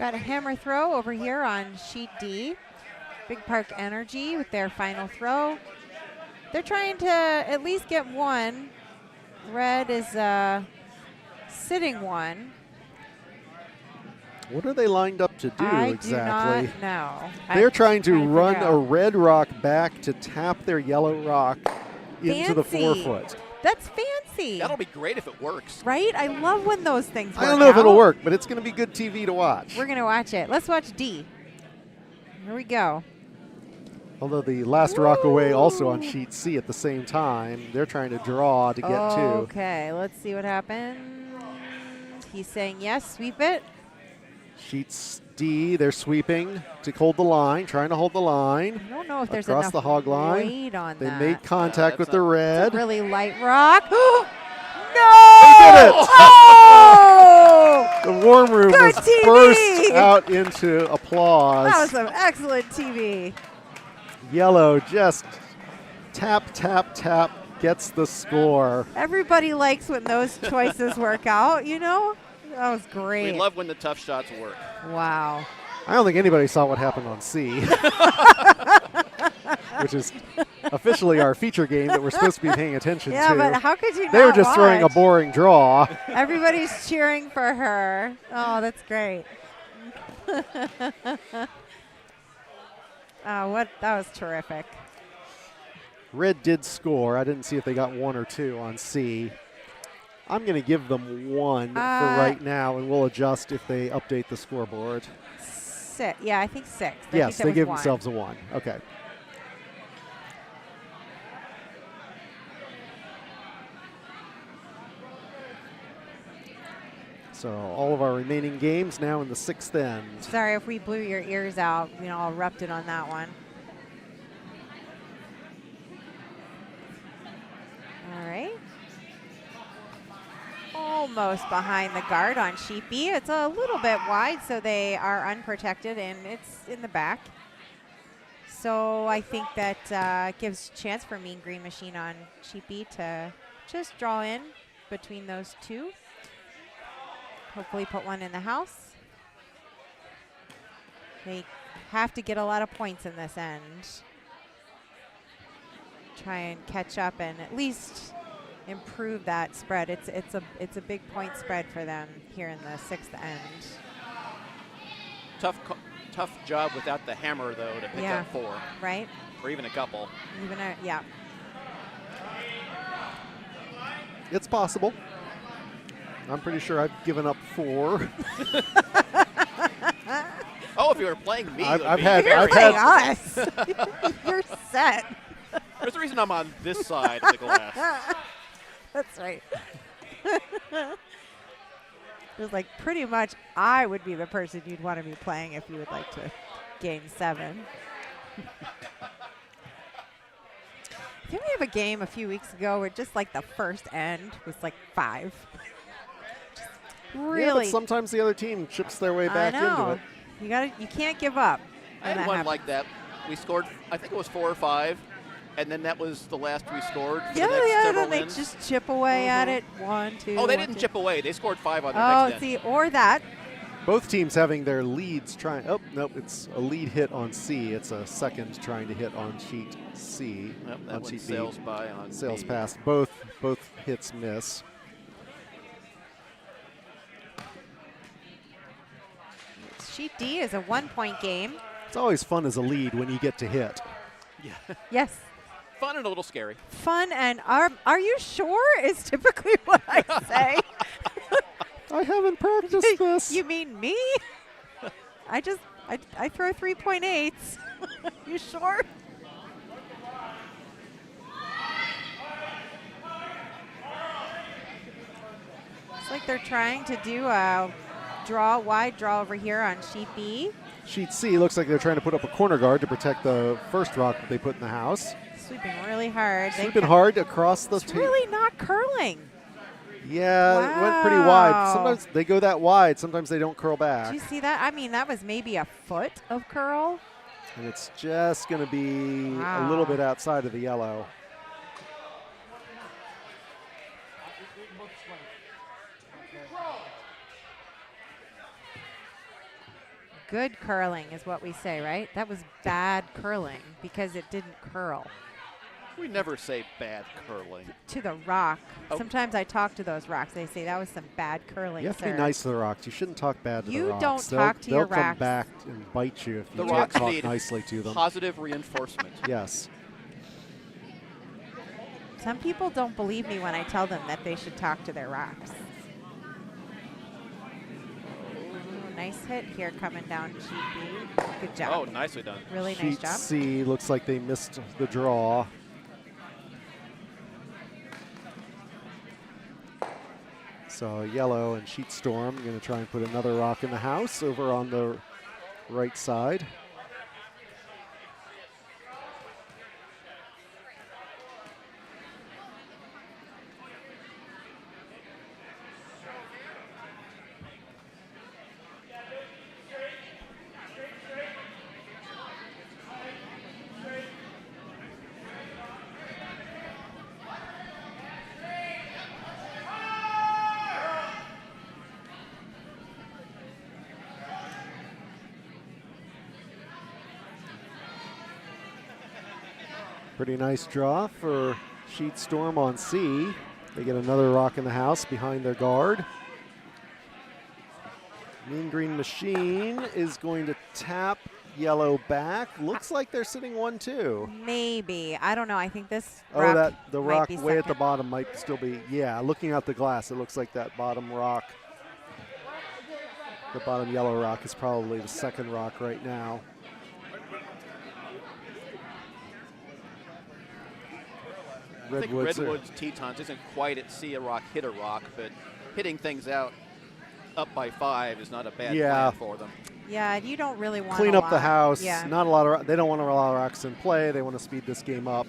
Got a hammer throw over here on sheet D. Big Park Energy with their final throw. They're trying to at least get one. Red is sitting one. What are they lined up to do exactly? I do not know. They're trying to run a red rock back to tap their yellow rock into the 4-foot. That's fancy. That'll be great if it works. Right? I love when those things work I don't know if out. it'll work, but it's going to be good TV to watch. We're going to watch it. Let's watch D. Here we go. Although the last rock away also on sheet C at the same time. They're trying to draw to get to. Okay, let's see what happens. He's saying yes, sweep it. Sheets D, they're sweeping to hold the line, trying to hold the line. I don't know if there's across enough the hog line. weight on They that. made contact with the red. It's a really light rock. No! They did it! Oh! The warm room Good was TV! burst out into applause. That was some excellent TV. Yellow just tap, tap, tap, gets the score. Everybody likes when those choices work out, you know? That was great. We love when the tough shots work. Wow. I don't think anybody saw what happened on C, which is officially our feature game that we're supposed to be paying attention to. Yeah, but how could you They were not just throwing a watch? boring draw. Everybody's cheering for her. Oh, that's great. That was terrific. Red did score. I didn't see if they got 1 or 2 on C. I'm going to give them 1 for right now, and we'll adjust if they update the scoreboard. 6. Yeah, I think 6. Yes, they give themselves a 1. Okay. So all of our remaining games now in the 6th end. Sorry if we blew your ears out. We all erupted on that one. All right. Almost behind the guard on sheet B. It's a little bit wide, so they are unprotected, and it's in the back. So I think that gives chance for Mean Green Machine on sheet B to just draw in between those two. Hopefully put one in the house. They have to get a lot of points in this end. Try and catch up and at least improve that spread. It's a big point spread for them here in the 6th end. Tough job without the hammer though to pick up 4. Right. Or even a couple. Yeah. It's possible. I'm pretty sure I've given up 4. Oh, if you were playing me, I've You're had playing us. You're set. There's a reason I'm on this side of the glass. That's right. It was like pretty much I would be the person you'd want to be playing if you would like to gain 7. Didn't we have a game a few weeks ago where just like the first end was like 5? Just really. Yeah, but sometimes the other team chips their way back into it. You can't give up. I had one like that. We scored, I think it was 4 or 5, and then that was the last we scored. For the next several then they ends. just chip away at it. 1, 2. Oh, they 1, didn't 2. chip away. They scored 5 on the Oh, next end. see, or that. Both teams having their leads trying. Oh, nope, it's a lead hit on C. It's a second trying to hit on sheet C. Yep, that on one sheet sails B. by on Sails B. past. Both hits miss. Sheet D is a 1-point game. It's always fun as a lead when you get to hit. Yeah. Yes. Fun and a little scary. Fun and are you sure is typically what I say. I haven't practiced this. You mean me? I throw 3.8s. You sure? It's like they're trying to do a wide draw over here on sheet B. Sheet C looks like they're trying to put up a corner guard to protect the first rock that they put in the house. Sweeping really hard. Sweeping hard across the It's really not curling. Yeah, it went pretty wide. Sometimes they go that wide. Sometimes they don't curl back. Did you see that? I mean, that was maybe a foot of curl. And it's just going to be a little bit outside of the yellow. good curling is what we say, right? That was bad curling because it didn't curl. We never say bad curling. To the rock. Oh. Sometimes I talk to those rocks. They say that was some bad curling, You have to be sir. nice to the rocks. You shouldn't talk bad to the You rocks. don't talk to your They'll come rocks. back and bite you if The you rocks talk need nicely to them. positive reinforcement. Yes. Some people don't believe me when I tell them that they should talk to their rocks. Ooh, nice hit here coming down sheet B. Good job. Oh, nicely done. Really nice Sheet job. C looks like they missed the draw. So yellow and Sheet Storm going to try and put another rock in the house over on the right side. Pretty nice draw for Sheet Storm on C. They get another rock in the house behind their guard. Mean Green Machine is going to tap yellow back. Looks like they're sitting 1-2. Maybe. I don't know. I think this Oh, rock the might rock be way at the second. bottom might still be, yeah, looking out the glass, it looks like that bottom rock, the bottom yellow rock is probably the second rock right now. I think Redwoods are- Redwood's Tetons isn't quite at see a rock, hit a rock, but hitting things out up by 5 is not a bad Yeah. plan for them. Yeah, you don't really want clean a up the lot. house. Yeah. Not a lot of. They don't want a lot of rocks in play. They want to speed this game up.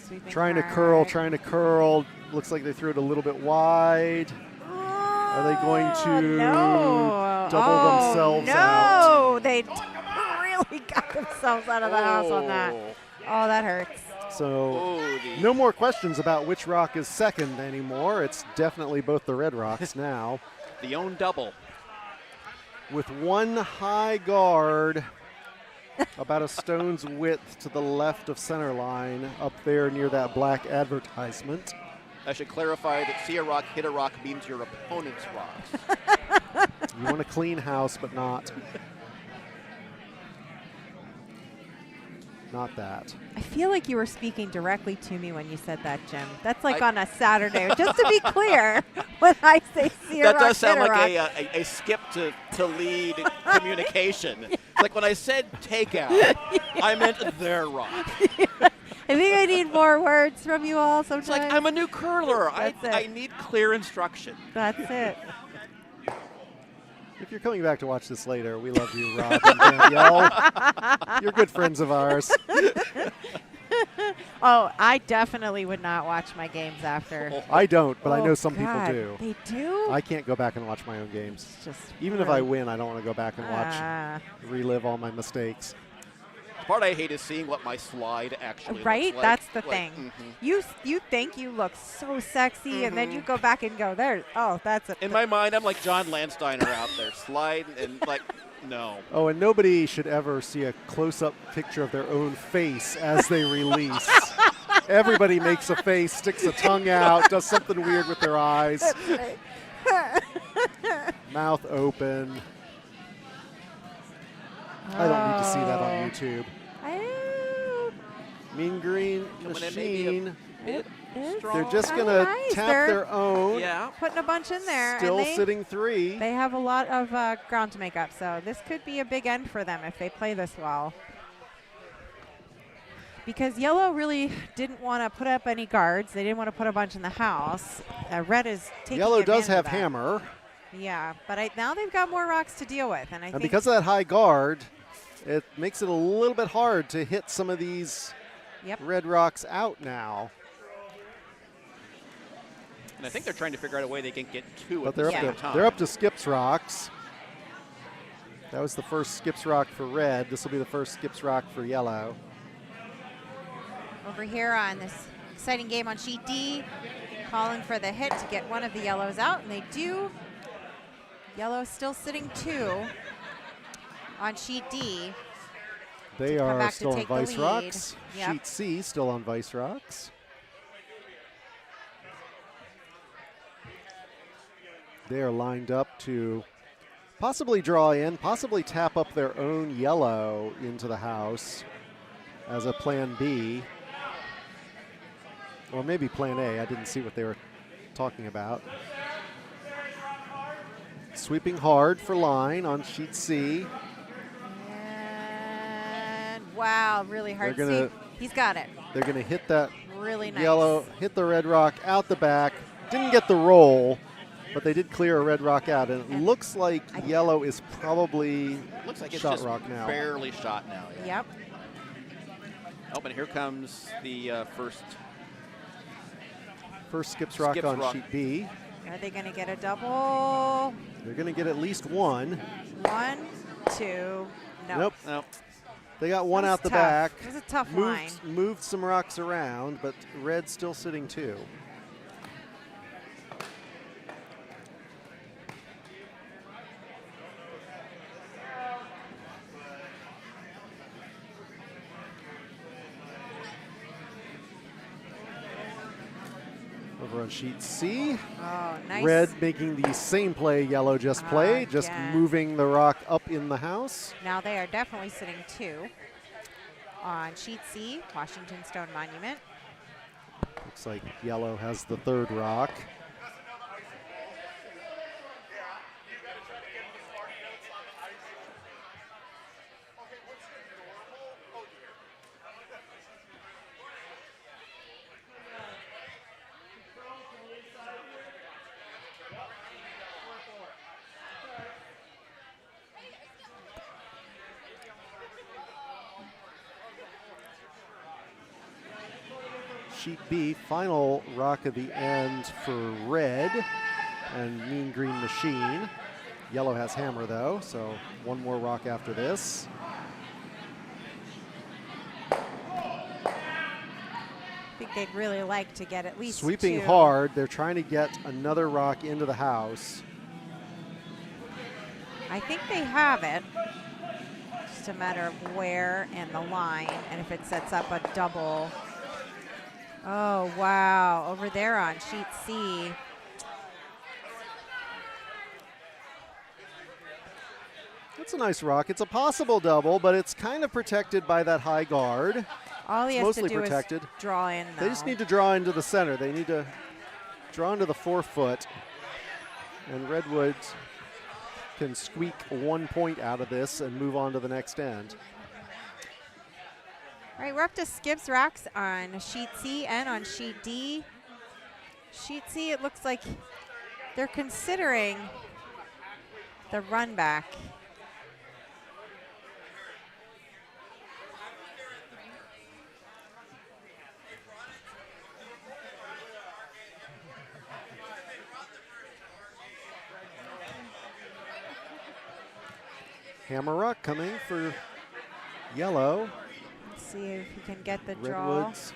Sweeping Trying to hard. curl. Looks like they threw it a little bit wide. Are they going to no. double themselves no. out? They really got themselves out of the house on that. Oh, that hurts. So no more questions about which rock is second anymore. It's definitely both the red rocks now. The own double. With one high guard about a stone's width to the left of center line up there near that black advertisement. I should clarify that see a rock, hit a rock means your opponent's rocks. You want a clean house, but not that. I feel like you were speaking directly to me when you said that, Jim. That's like I- on a Saturday. Just to be clear, when I say see a That rock, does sound hit a like rock. a skip to lead communication. It's like when I said takeout, I meant their rock. I think I need more words from you all sometimes. It's like I'm a new curler. That's it. I need clear instruction. That's it. If you're coming back to watch this later, we love you, Rob and Danielle. You're good friends of ours. Oh, I definitely would not watch my games after. I don't, but I Oh, know some God. people do. They do? I can't go back and watch my own games. It's just Even if I win, I don't want to go back and Ah. relive all my mistakes. The part I hate is seeing what my slide actually Right? looks like. That's the Like, thing. mhm. You think you look so sexy, and then you go back and go, there. Oh, that's a. In my mind, I'm like John Landsteiner out there sliding and like, no. Oh, and nobody should ever see a close-up picture of their own face as they release. Everybody makes a face, sticks a tongue out, does something weird with their eyes, mouth open. I don't need to see that on YouTube. Mean Green Coming in maybe a Machine. bit strong. They're just Kinda going to nice. tap They're their own. Yeah. Putting a bunch in there. Still and they, sitting 3. They have a lot of ground to make up, so this could be a big end for them if they play this well. Because yellow really didn't want to put up any guards. They didn't want to put a bunch in the house. Red is taking Yellow does advantage have of that. hammer. Yeah, but now they've got more rocks to deal with. And I And think because of that high guard, it makes it a little bit hard to hit some of these red rocks out now. And I think they're trying to figure out a way they can get 2 But at the same time. they're up to Skips rocks. That was the first Skips rock for red. This will be the first Skips rock for yellow. over here on this exciting game on sheet D, calling for the hit to get one of the yellows out, and they do. Yellow still sitting 2 on sheet D. They are still on Vice Rocks. Yep. Sheet C still on Vice Rocks. They are lined up to possibly draw in, possibly tap up their own yellow into the house as a plan B. Or maybe plan A. I didn't see what they were talking about. Sweeping hard for line on sheet C. And wow, really hard sweep. He's got it. They're going to hit that really nice yellow, hit the red rock out the back. Didn't get the roll, but they did clear a red rock out. And it looks like yellow is probably looks like it's shot just rock now. Barely shot now. Yeah. Yep. Oh, and here comes the first skips rock on sheet B. Are they going to get a double? They're going to get at least one. 1, 2, no. Nope. Nope. They got one out the tough. back. It was a tough line. Moved some rocks around, but red still sitting 2. Over on sheet C. Oh, nice. Red making the same play yellow just played, just moving the rock up in the house. Now they are definitely sitting 2 on sheet C, Washington Stone Monument. Looks like yellow has the 3rd rock. Sheet B, final rock of the end for red and Mean Green Machine. Yellow has hammer though, so one more rock after this. I think they'd really like to get at least Sweeping 2. hard, they're trying to get another rock into the house. I think they have it. Just a matter of where and the line, and if it sets up a double. Oh, wow. Over there on sheet C. That's a nice rock. It's a possible double, but it's kind of protected by that high guard. All he has mostly to do protected. is draw in, though. They just need to draw into the center. They need to draw into the 4-foot. And Redwoods can squeak 1 point out of this and move on to the next end. All right, we're up to skips rocks on sheet C and on sheet D. Sheet C, it looks like they're considering the run back. Hammer rock coming for yellow. See if he can get the draw. Redwoods.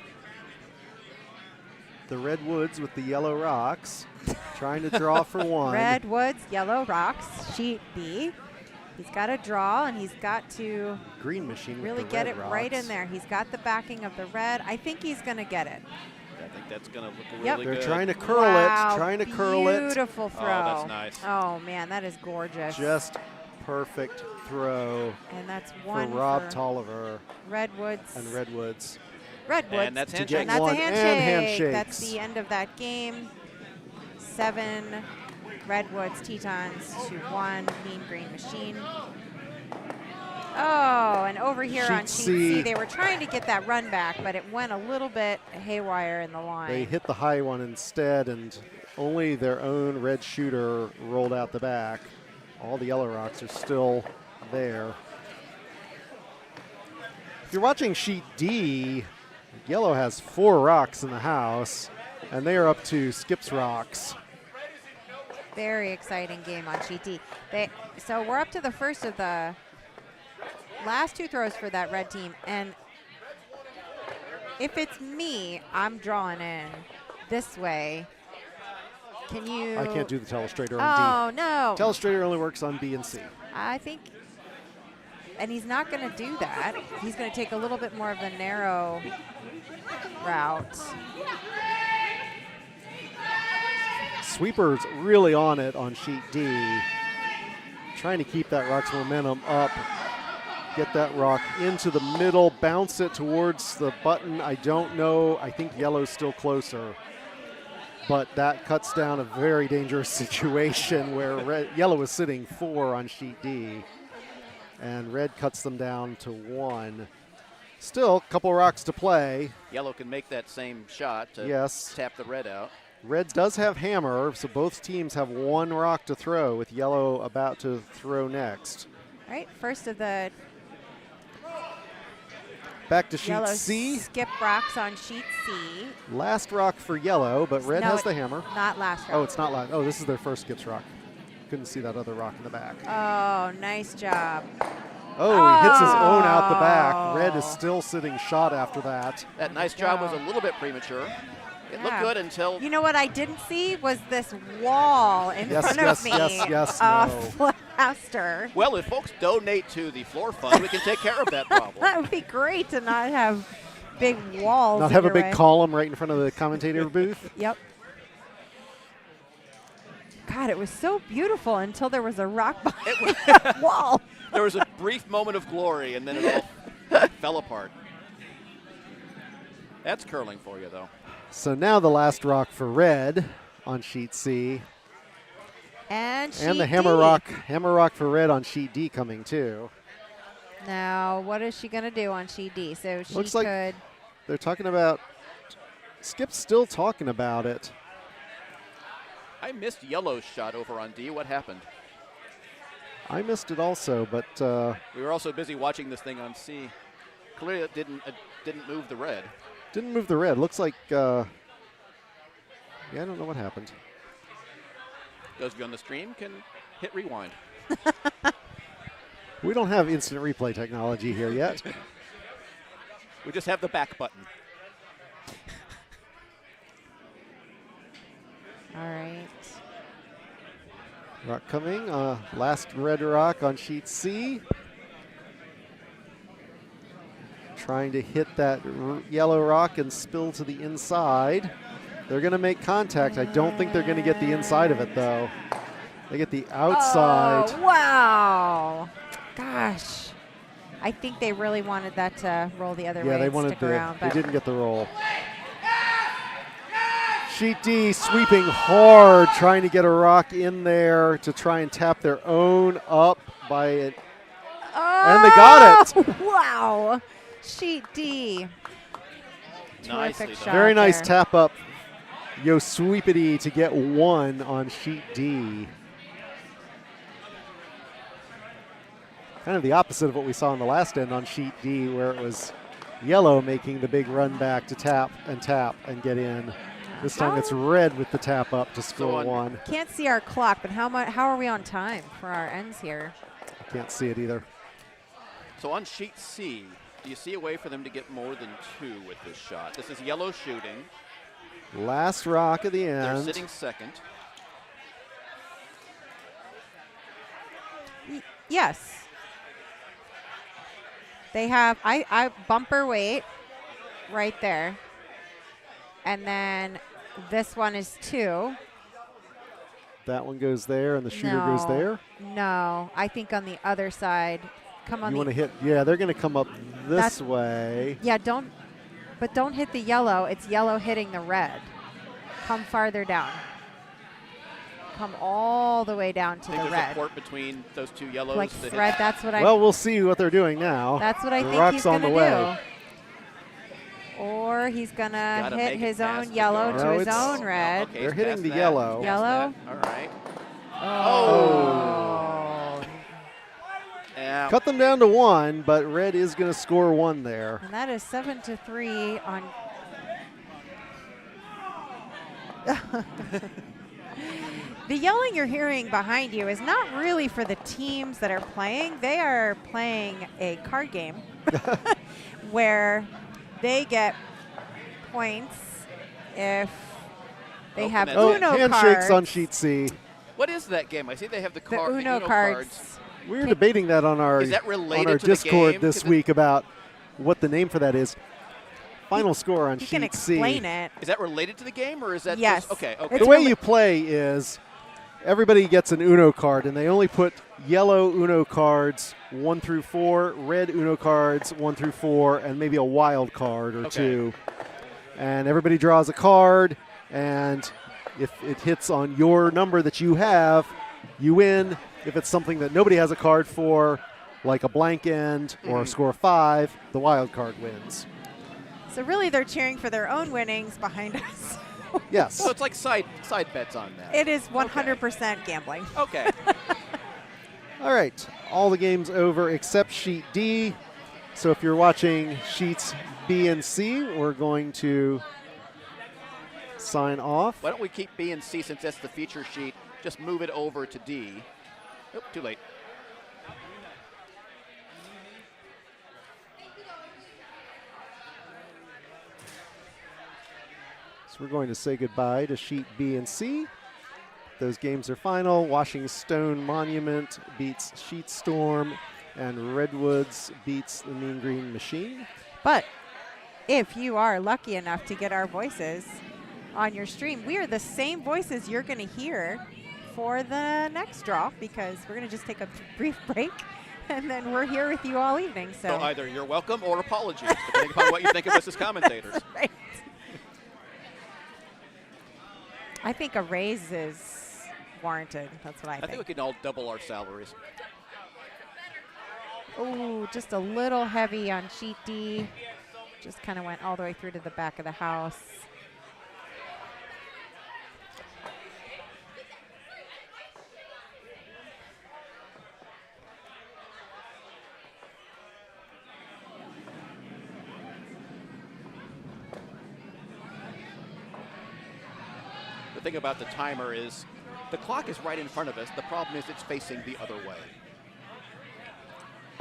The Redwoods with the yellow rocks. Trying to draw for one. Redwoods, yellow rocks, sheet B. He's got to draw, and he's got to Green Machine really with the get red it rocks. right in there. He's got the backing of the red. I think he's going to get it. I think that's going to look really Yep. good. They're trying to curl Wow, it, trying to curl it. Beautiful throw. Oh, that's nice. Oh, man, that is gorgeous. Just perfect throw and that's for one Rob for Tolliver Redwoods. and Redwoods. Redwoods. And that's To handshake. get And that's one a and handshake. That's handshakes. the end of that game. 7 Redwoods Tetons to 1 Mean Green Machine. Oh, and over here on sheet C, they were trying to get that run back, but it went a little bit haywire in the line. They hit the high one instead, and only their own red shooter rolled out the back. All the yellow rocks are still there. If you're watching sheet D, yellow has 4 rocks in the house, and they are up to skips rocks. Very exciting game on sheet D. So we're up to the first of the last 2 throws for that red team, and if it's me, I'm drawing in this way Can you? I can't do the telestrator on D. Oh, no. Telestrator only works on B and C. I think, and he's not going to do that. He's going to take a little bit more of the narrow route. Sweeper's really on it on sheet D. Trying to keep that rock's momentum up. Get that rock into the middle, bounce it towards the button. I don't know. I think yellow's still closer. But that cuts down a very dangerous situation where yellow is sitting 4 on sheet D. And red cuts them down to 1. Still, a couple rocks to play. Yellow can make that same shot to tap the red out. Red does have hammer, so both teams have 1 rock to throw, with yellow about to throw next. All right, first of the back to sheet yellow C. Skip rocks on sheet C. Last rock for yellow, but red has the hammer. Not last rock. Oh, it's not last. Oh, this is their first skips rock. Couldn't see that other rock in the back. Oh, nice job. Oh, he hits his own out the back. Red is still sitting shot after that. That nice job was a little bit premature. It looked good until... You know what I didn't see was this wall in front of me. Plaster. Well, if folks donate to the floor fund, we can take care of that problem. That would be great to not have big walls. Not have a big column right in front of the commentator booth. Yep. God, it was so beautiful until there was a rock behind that wall. There was a brief moment of glory, and then it all fell apart. That's curling for you, though. So now the last rock for red on sheet C. And the hammer rock for red on sheet D coming too. Now, what is she going to do on sheet D? So she looks like they're talking about, Skip's still talking about it. I missed yellow's shot over on D. What happened? I missed it also, but we were also busy watching this thing on C. Clearly, it didn't move the red. Didn't move the red. Looks like, yeah, I don't know what happened. Those of you on the stream can hit rewind. We don't have instant replay technology here yet. We just have the back button. All right. Rock coming. Last red rock on sheet C. Trying to hit that yellow rock and spill to the inside. They're going to make contact. I don't think they're going to get the inside of it, though. They get the outside. Oh, wow. Gosh. I think they really wanted that to roll the other way. Yeah, they and wanted stick around, they didn't get the roll. Sheet D sweeping hard, trying to get a rock in there to try and tap their own up by it. Oh, and they got it. Wow. Sheet D. Nicely Terrific done. shot Very nice there. tap up. Yosweepite to get 1 on sheet D. Kind of the opposite of what we saw in the last end on sheet D, where it was yellow making the big run back to tap and get in. This time it's red with the tap up to score 1. Can't see our clock, but how are we on time for our ends here? I can't see it either. So on sheet C, do you see a way for them to get more than 2 with this shot? This is yellow shooting. Last rock at the end. They're sitting second. Yes. They have, I bumper weight right there. And then this one is 2. That one goes there and the shooter goes there? No, I think on the other side. Come on. You want to hit, yeah, they're going to come up this way. Yeah, don't hit the yellow. It's yellow hitting the red. Come farther down. Come all the way down to the red. There's a port between those 2 yellows. Like thread, that's what I... Well, we'll see what they're doing now. That's what I the think rock's he's going to do. Or he's going to hit his own yellow to his own red. Okay, they're hitting the that. yellow. Yellow? All right. Oh. Yeah. Cut them down to 1, but red is going to score 1 there. And that is 7-3 on... The yelling you're hearing behind you is not really for the teams that are playing. They are playing a card game where they get points if They have that's it. Uno handshakes cards. on sheet C. What is that game? I see they have the Uno cards. We were debating that on our Is that related on our to the Discord game? this 'Cause week about what the name for that is. Final score on You sheet can explain C. it. Is that related to the game, or is that Yes. just okay? Okay. It's The way rela- you play is everybody gets an Uno card, and they only put yellow Uno cards 1 through 4, red Uno cards 1 through 4, and maybe a wild card or Okay. 2. And everybody draws a card, and if it hits on your number that you have, you win. If it's something that nobody has a card for, like a blank end or a score of 5, the wild card wins. So really, they're cheering for their own winnings behind us. Yes. So it's like side bets on that. It is 100% gambling. Okay. All right, all the games over except sheet D. So if you're watching sheets B and C, we're going to sign off. Why don't we keep B and C since that's the feature sheet? Just move it over to D. Oh, too late. So we're going to say goodbye to sheet B and C. Those games are final. Washington Stone Monument beats Sheet Storm, and Redwoods beats the Mean Green Machine. But if you are lucky enough to get our voices on your stream, we are the same voices you're going to hear for the next draw, because we're going to just take a brief break, and then we're here with you all evening. So either you're welcome or apologies, depending upon what you think of us as commentators. Right. I think a raise is warranted. That's what I I think. think we can all double our salaries. Oh, just a little heavy on sheet D. Just kind of went all the way through to the back of the house. The thing about the timer is the clock is right in front of us. The problem is it's facing the other way.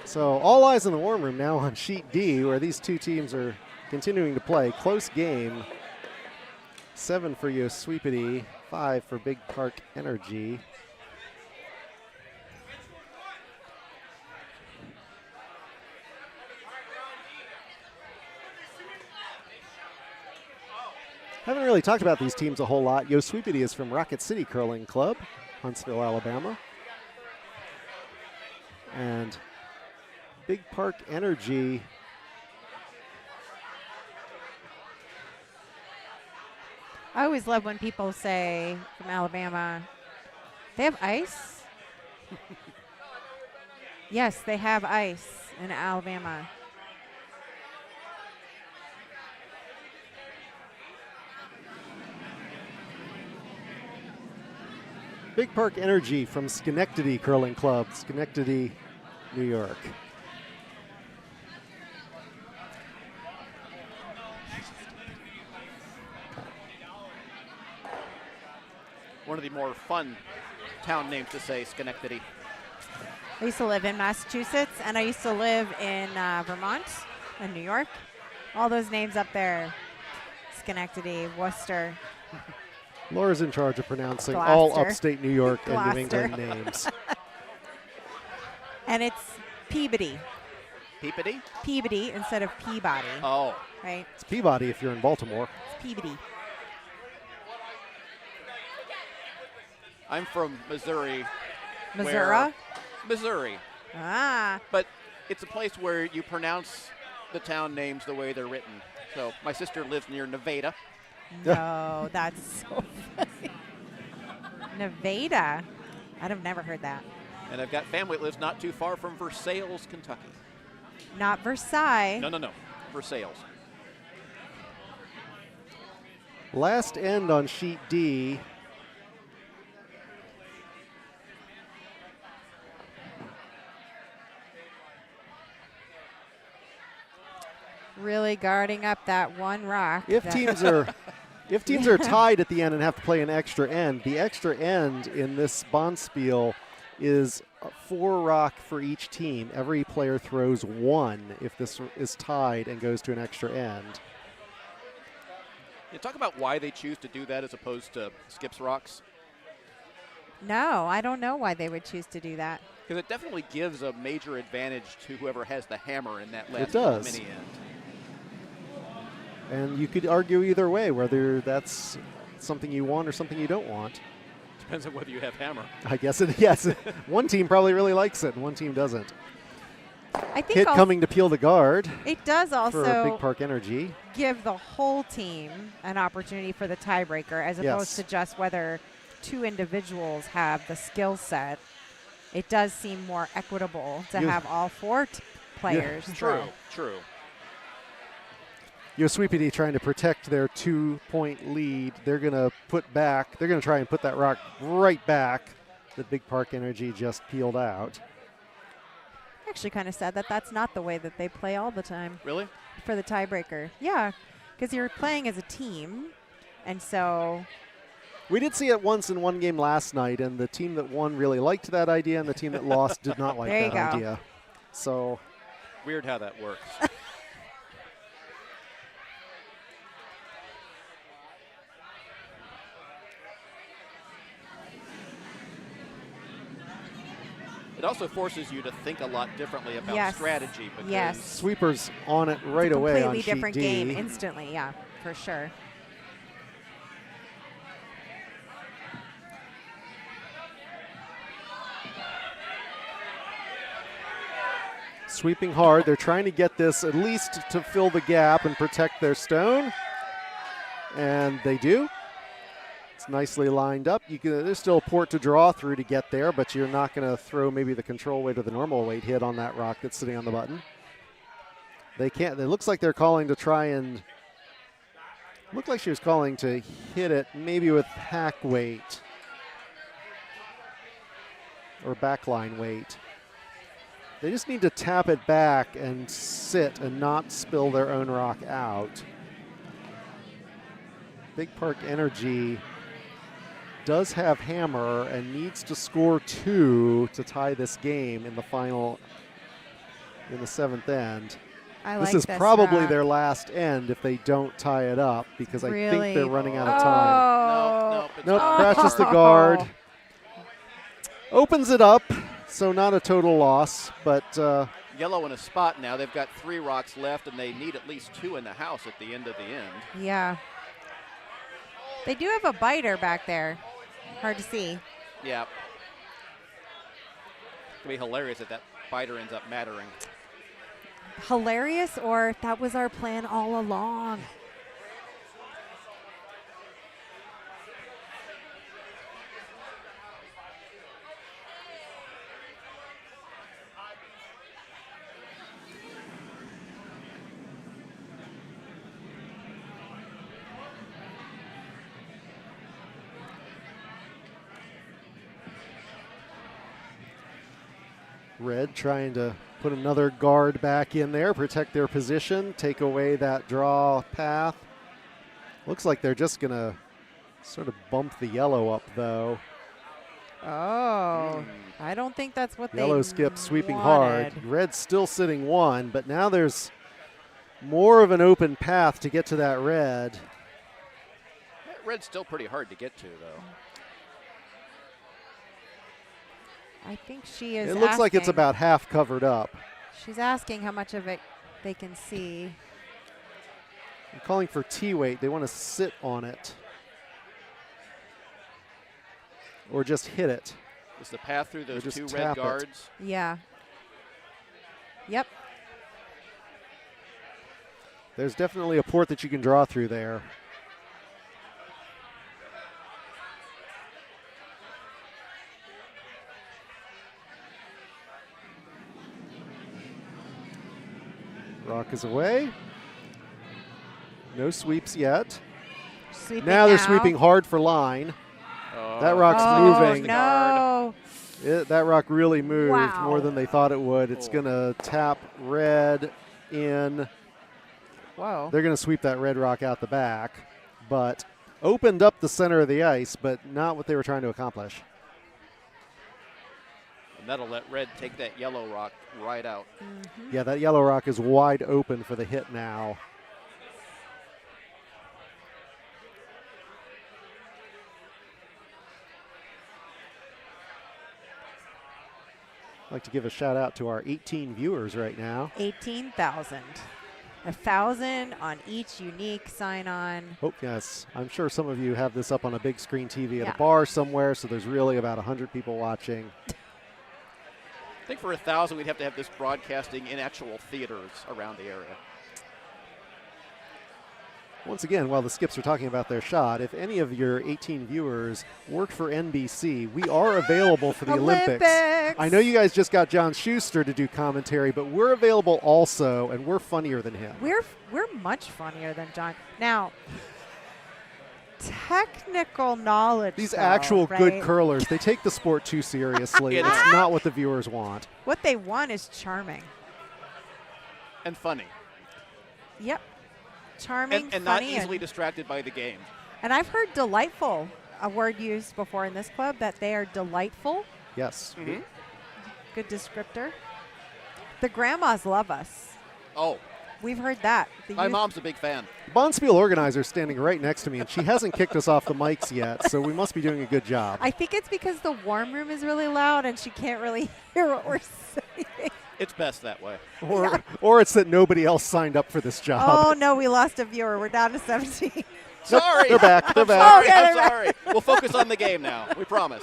So all eyes in the warm room now on sheet D, where these two teams are continuing to play. Close game. 7 for Yosweepite, 5 for Big Park Energy. Haven't really talked about these teams a whole lot. Yosweepite is from Rocket City Curling Club, Huntsville, Alabama. And Big Park Energy. I always love when people say from Alabama, they have ice? Yes, they have ice in Alabama. Big Park Energy from Schenectady Curling Club, Schenectady, New York. One of the more fun town names to say, Schenectady. I used to live in Massachusetts, and I used to live in Vermont and New York. All those names up there, Schenectady, Worcester. Laura's in charge of pronouncing Gloucester. all upstate New York and New Gloucester. England names. And it's Peabody. Peabody? Peabody instead of Peabody, Oh. right? It's Peabody if you're in Baltimore. It's Peabody. I'm from Missouri. Missouri? Missouri. Ah, But it's a place where you pronounce the town names the way they're written. So my sister lives near Nevada. no, that's so funny. Nevada. I'd have never heard that. And I've got family that lives not too far from Versailles, Kentucky. Not Versailles. No. Versailles. Last end on sheet D. Really guarding up that one rock. If that- teams are tied at the end and have to play an extra end, the extra end in this Bonspiel is 4 rock for each team. Every player throws 1 if this is tied and goes to an extra end. You talk about why they choose to do that as opposed to skips rocks. No, I don't know why they would choose to do that. Because it definitely gives a major advantage to whoever has the hammer in that last It does. mini end. And you could argue either way, whether that's something you want or something you don't want. Depends on whether you have hammer. I guess it, yes. One team probably really likes it, and one team doesn't. I think Hit coming to peel the guard it does for also Big Park Energy. give the whole team an opportunity for the tiebreaker as opposed Yes. to just whether two individuals have the skill set. It does seem more equitable to have all four players. True, true. Yosweepite trying to protect their 2-point lead. They're going to they're going to try and put that rock right back that Big Park Energy just peeled out. Actually kind of sad that that's not the way that they play all the time. Really? For the tiebreaker. Yeah, because you're playing as a team, and so... We did see it once in one game last night, and the team that won really liked that idea, and the team that lost did not like that idea. So... Weird how that works. It also forces you to think a lot differently about strategy. Because Sweeper's on it right it's a away on completely sheet different D. game instantly, yeah, for sure. Sweeping hard. They're trying to get this at least to fill the gap and protect their stone. And they do. It's nicely lined up. There's still a port to draw through to get there, but you're not going to throw maybe the control weight or the normal weight hit on that rock that's sitting on the button. They can't. It looks like they're calling to try and... Looked like she was calling to hit it maybe with hack weight or backline weight. They just need to tap it back and sit and not spill their own rock out. Big Park Energy does have hammer and needs to score 2 to tie this game in the final, in the 7th end. This is probably their last end if they don't tie it up, because I think they're running out of time. Nope, crashes the guard. Opens it up, so not a total loss, but... Yellow in a spot now. They've got 3 rocks left, and they need at least 2 in the house at the end of the end. Yeah. They do have a biter back there. Hard to see. Yeah. It's going to be hilarious if that biter ends up mattering. Hilarious, or if that was our plan all along. Red trying to put another guard back in there, protect their position, take away that draw path. Looks like they're just going to sort of bump the yellow up, though. Oh, I don't think that's what Yellow they skip sweeping wanted. hard. Red's still sitting 1, but now there's more of an open path to get to that red. That red's still pretty hard to get to, though. I think she is. It looks like it's about half covered up. She's asking how much of it they can see. I'm calling for T weight. They want to sit on it. Or just hit it. Is the path through those 2 red tap guards? Yeah. Yep. There's definitely a port that you can draw through there. Rock is away. No sweeps yet. Now they're sweeping hard for line. That rock's moving. No. That rock really moved more than they thought it would. It's going to tap red in. Whoa. They're going to sweep that red rock out the back, but opened up the center of the ice, but not what they were trying to accomplish. And that'll let red take that yellow rock right out. Yeah, that yellow rock is wide open for the hit now. like to give a shout out to our 18 viewers right now. 18,000. 1,000 on each unique sign-on. Oh, yes. I'm sure some of you have this up on a big screen TV at Yeah. a bar somewhere, so there's really about 100 people watching. I think for 1,000, we'd have to have this broadcasting in actual theaters around the area. Once again, while the Skips are talking about their shot, if any of your 18 viewers work for NBC, we are available for the Olympics. I know you guys just got John Schuster to do commentary, but we're available also, and we're funnier than him. We're much funnier than John. Now, technical knowledge. These though, actual right? good curlers, they take the sport too seriously. It It's is. not what the viewers want. What they want is charming. And funny. Yep. Charming, And not funny, easily distracted by the game. and I've heard delightful, a word used before in this club, that they are delightful. Yes. Mm-hmm. Good descriptor. The grandmas love us. Oh, We've heard that. The my youth- mom's a big fan. Bonspiel organizer is standing right next to me, and she hasn't kicked us off the mics yet, so we must be doing a good job. I think it's because the warm room is really loud and she can't really hear what we're saying. It's best that way. Or it's that nobody else signed up for this job. Oh, no, we lost a viewer. We're down to 17. Sorry. They're back. They're I'm back. sorry. Okay, I'm they're sorry. We'll focus on the game now. We promise.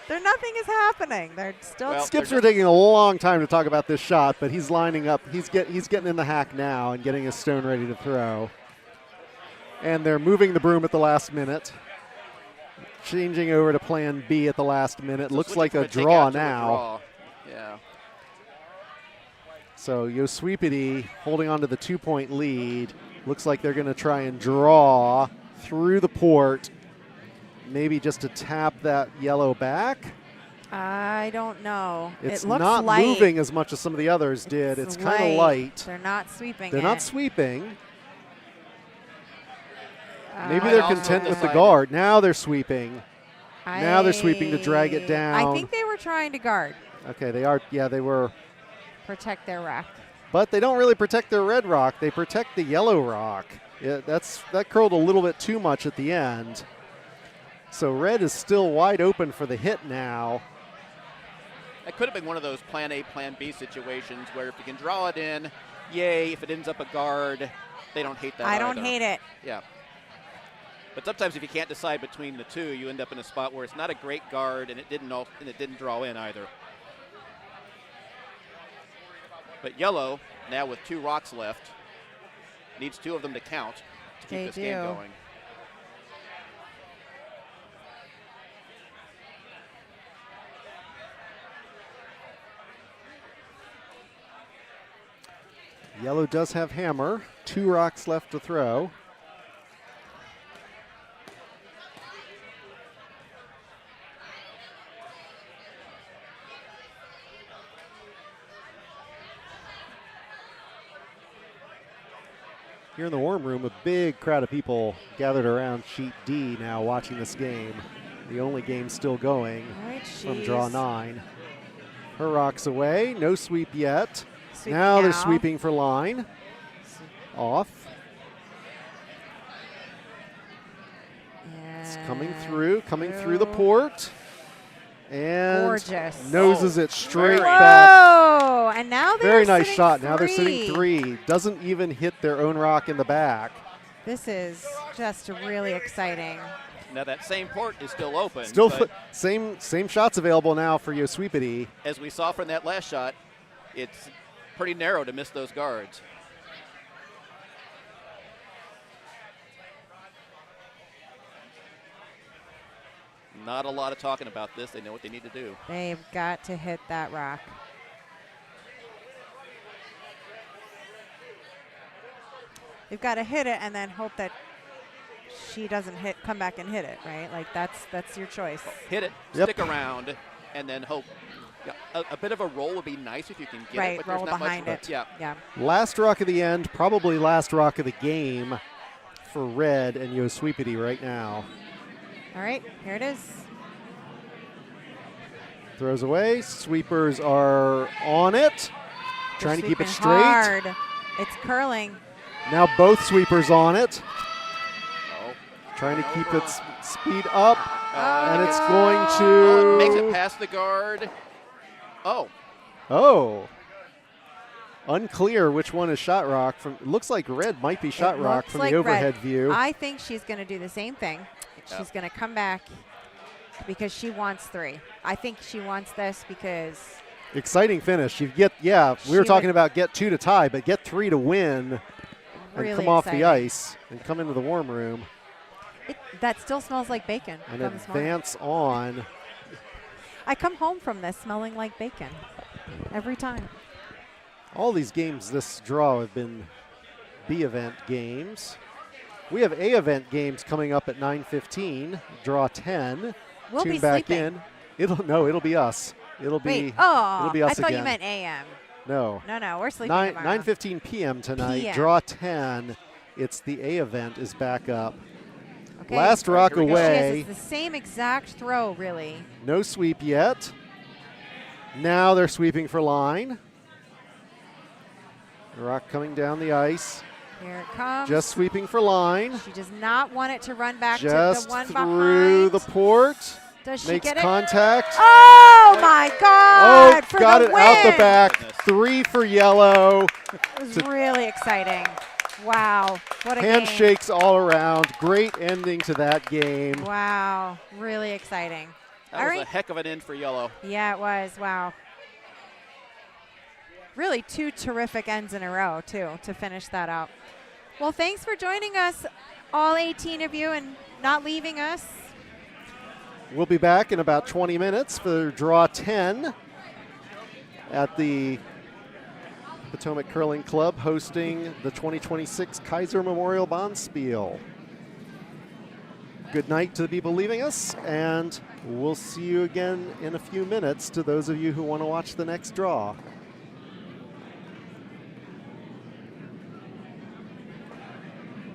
Nothing is happening. They're still. Well, Skips are taking a long time to talk about this shot, but he's lining up. He's getting in the hack now and getting his stone ready to throw. And they're moving the broom at the last minute. Changing over to plan B at the last minute. Looks Switching like from a a take draw out to a now. draw. Yeah. So Yosweepite holding on to the 2-point lead. Looks like they're going to try and draw through the port. Maybe just to tap that yellow back. I don't know. It's it looks not light. moving as much as some of the others did. It's kind of light. They're not sweeping They're it. not sweeping. Maybe Uh, they're also content with the decided- guard. Now they're sweeping. Now they're sweeping to drag it down. I think they were trying to guard, Okay, they are. Yeah, they were. protect their rack. But they don't really protect their red rock. They protect the yellow rock. Yeah, that curled a little bit too much at the end. So red is still wide open for the hit now. It could have been one of those plan A, plan B situations where if you can draw it in, yay. If it ends up a guard, they don't hate that I don't either. hate it. Yeah. But sometimes if you can't decide between the two, you end up in a spot where it's not a great guard and it didn't draw in either. But yellow, now with 2 rocks left, needs 2 of them to count to keep They this game do. going. Yellow does have hammer. 2 rocks left to throw. Here in the warm room, a big crowd of people gathered around sheet D now watching this game. The only game still going All right, from draw she's 9. Her rocks away, no sweep yet. sweeping Now they're sweeping for line. Off. It's coming through the port. And Gorgeous. noses it straight Very back. Whoa! And now they're Very nice sitting shot. 3. Now they're sitting 3. Doesn't even hit their own rock in the back. This is just really exciting. Now that same port is still open. Still but same shots available now for Yosweepite. as we saw from that last shot, it's pretty narrow to miss those guards. Not a lot of talking about this. They know what they need to do. They've got to hit that rock. They've got to hit it and then hope that she doesn't come back and hit it, right? Like that's your choice. Hit it, Yep. stick around, and then hope. Yeah, a bit of a roll would be nice if you can get Right, it, but roll there's not behind much. it. Yeah, Yeah. Last rock of the end, probably last rock of the game for red and Yosweepite right now. All right, here it is. Throws away. Sweepers are on it. They're Trying to keep it sweeping straight. hard. It's curling. Now both sweepers on it. Oh. Trying to keep its speed up. And it's going Oh, it makes it to. past the guard. Oh, Oh. Unclear which one is Shot Rock. From looks like red might be Shot Rock from the overhead view. I think she's going to do the same thing. She's going to come back because she wants 3. I think she wants this because exciting finish. You get we were talking about get 2 to tie, but get 3 to win really and come off the ice and come into the warm room. That still smells like bacon. And advance on. I come home from this smelling like bacon every time. All these games this draw have been B-event games. We have A-event games coming up at 9:15. Draw 10. We'll Tune be back sleeping. in. It'll be us. It'll be us I thought again. you meant AM. No. No, we're sleeping tomorrow. 9:15 p.m. tonight. PM. Draw 10. It's the A event is back up. Okay. Last rock away. It's the same exact throw, really. No sweep yet. Now they're sweeping for line. Rock coming down the ice. Here it comes. Just sweeping for line. She does not want it to run back Just to the one through behind. the port. Does she Makes get it? contact. Oh my God! Oh, for got the it win. out the back. 3 for yellow. It was really exciting. Wow, what a Handshakes all around. Great ending to that game. game. Wow, really exciting. That was a heck of an end for yellow. Yeah, it was. Wow. Really 2 terrific ends in a row, too, to finish that up. Well, thanks for joining us, all 18 of you, and not leaving us. We'll be back in about 20 minutes for draw 10 at the Potomac Curling Club hosting the 2026 Kayser Memorial Bonspiel. Good night to the people leaving us, and we'll see you again in a few minutes to those of you who want to watch the next draw.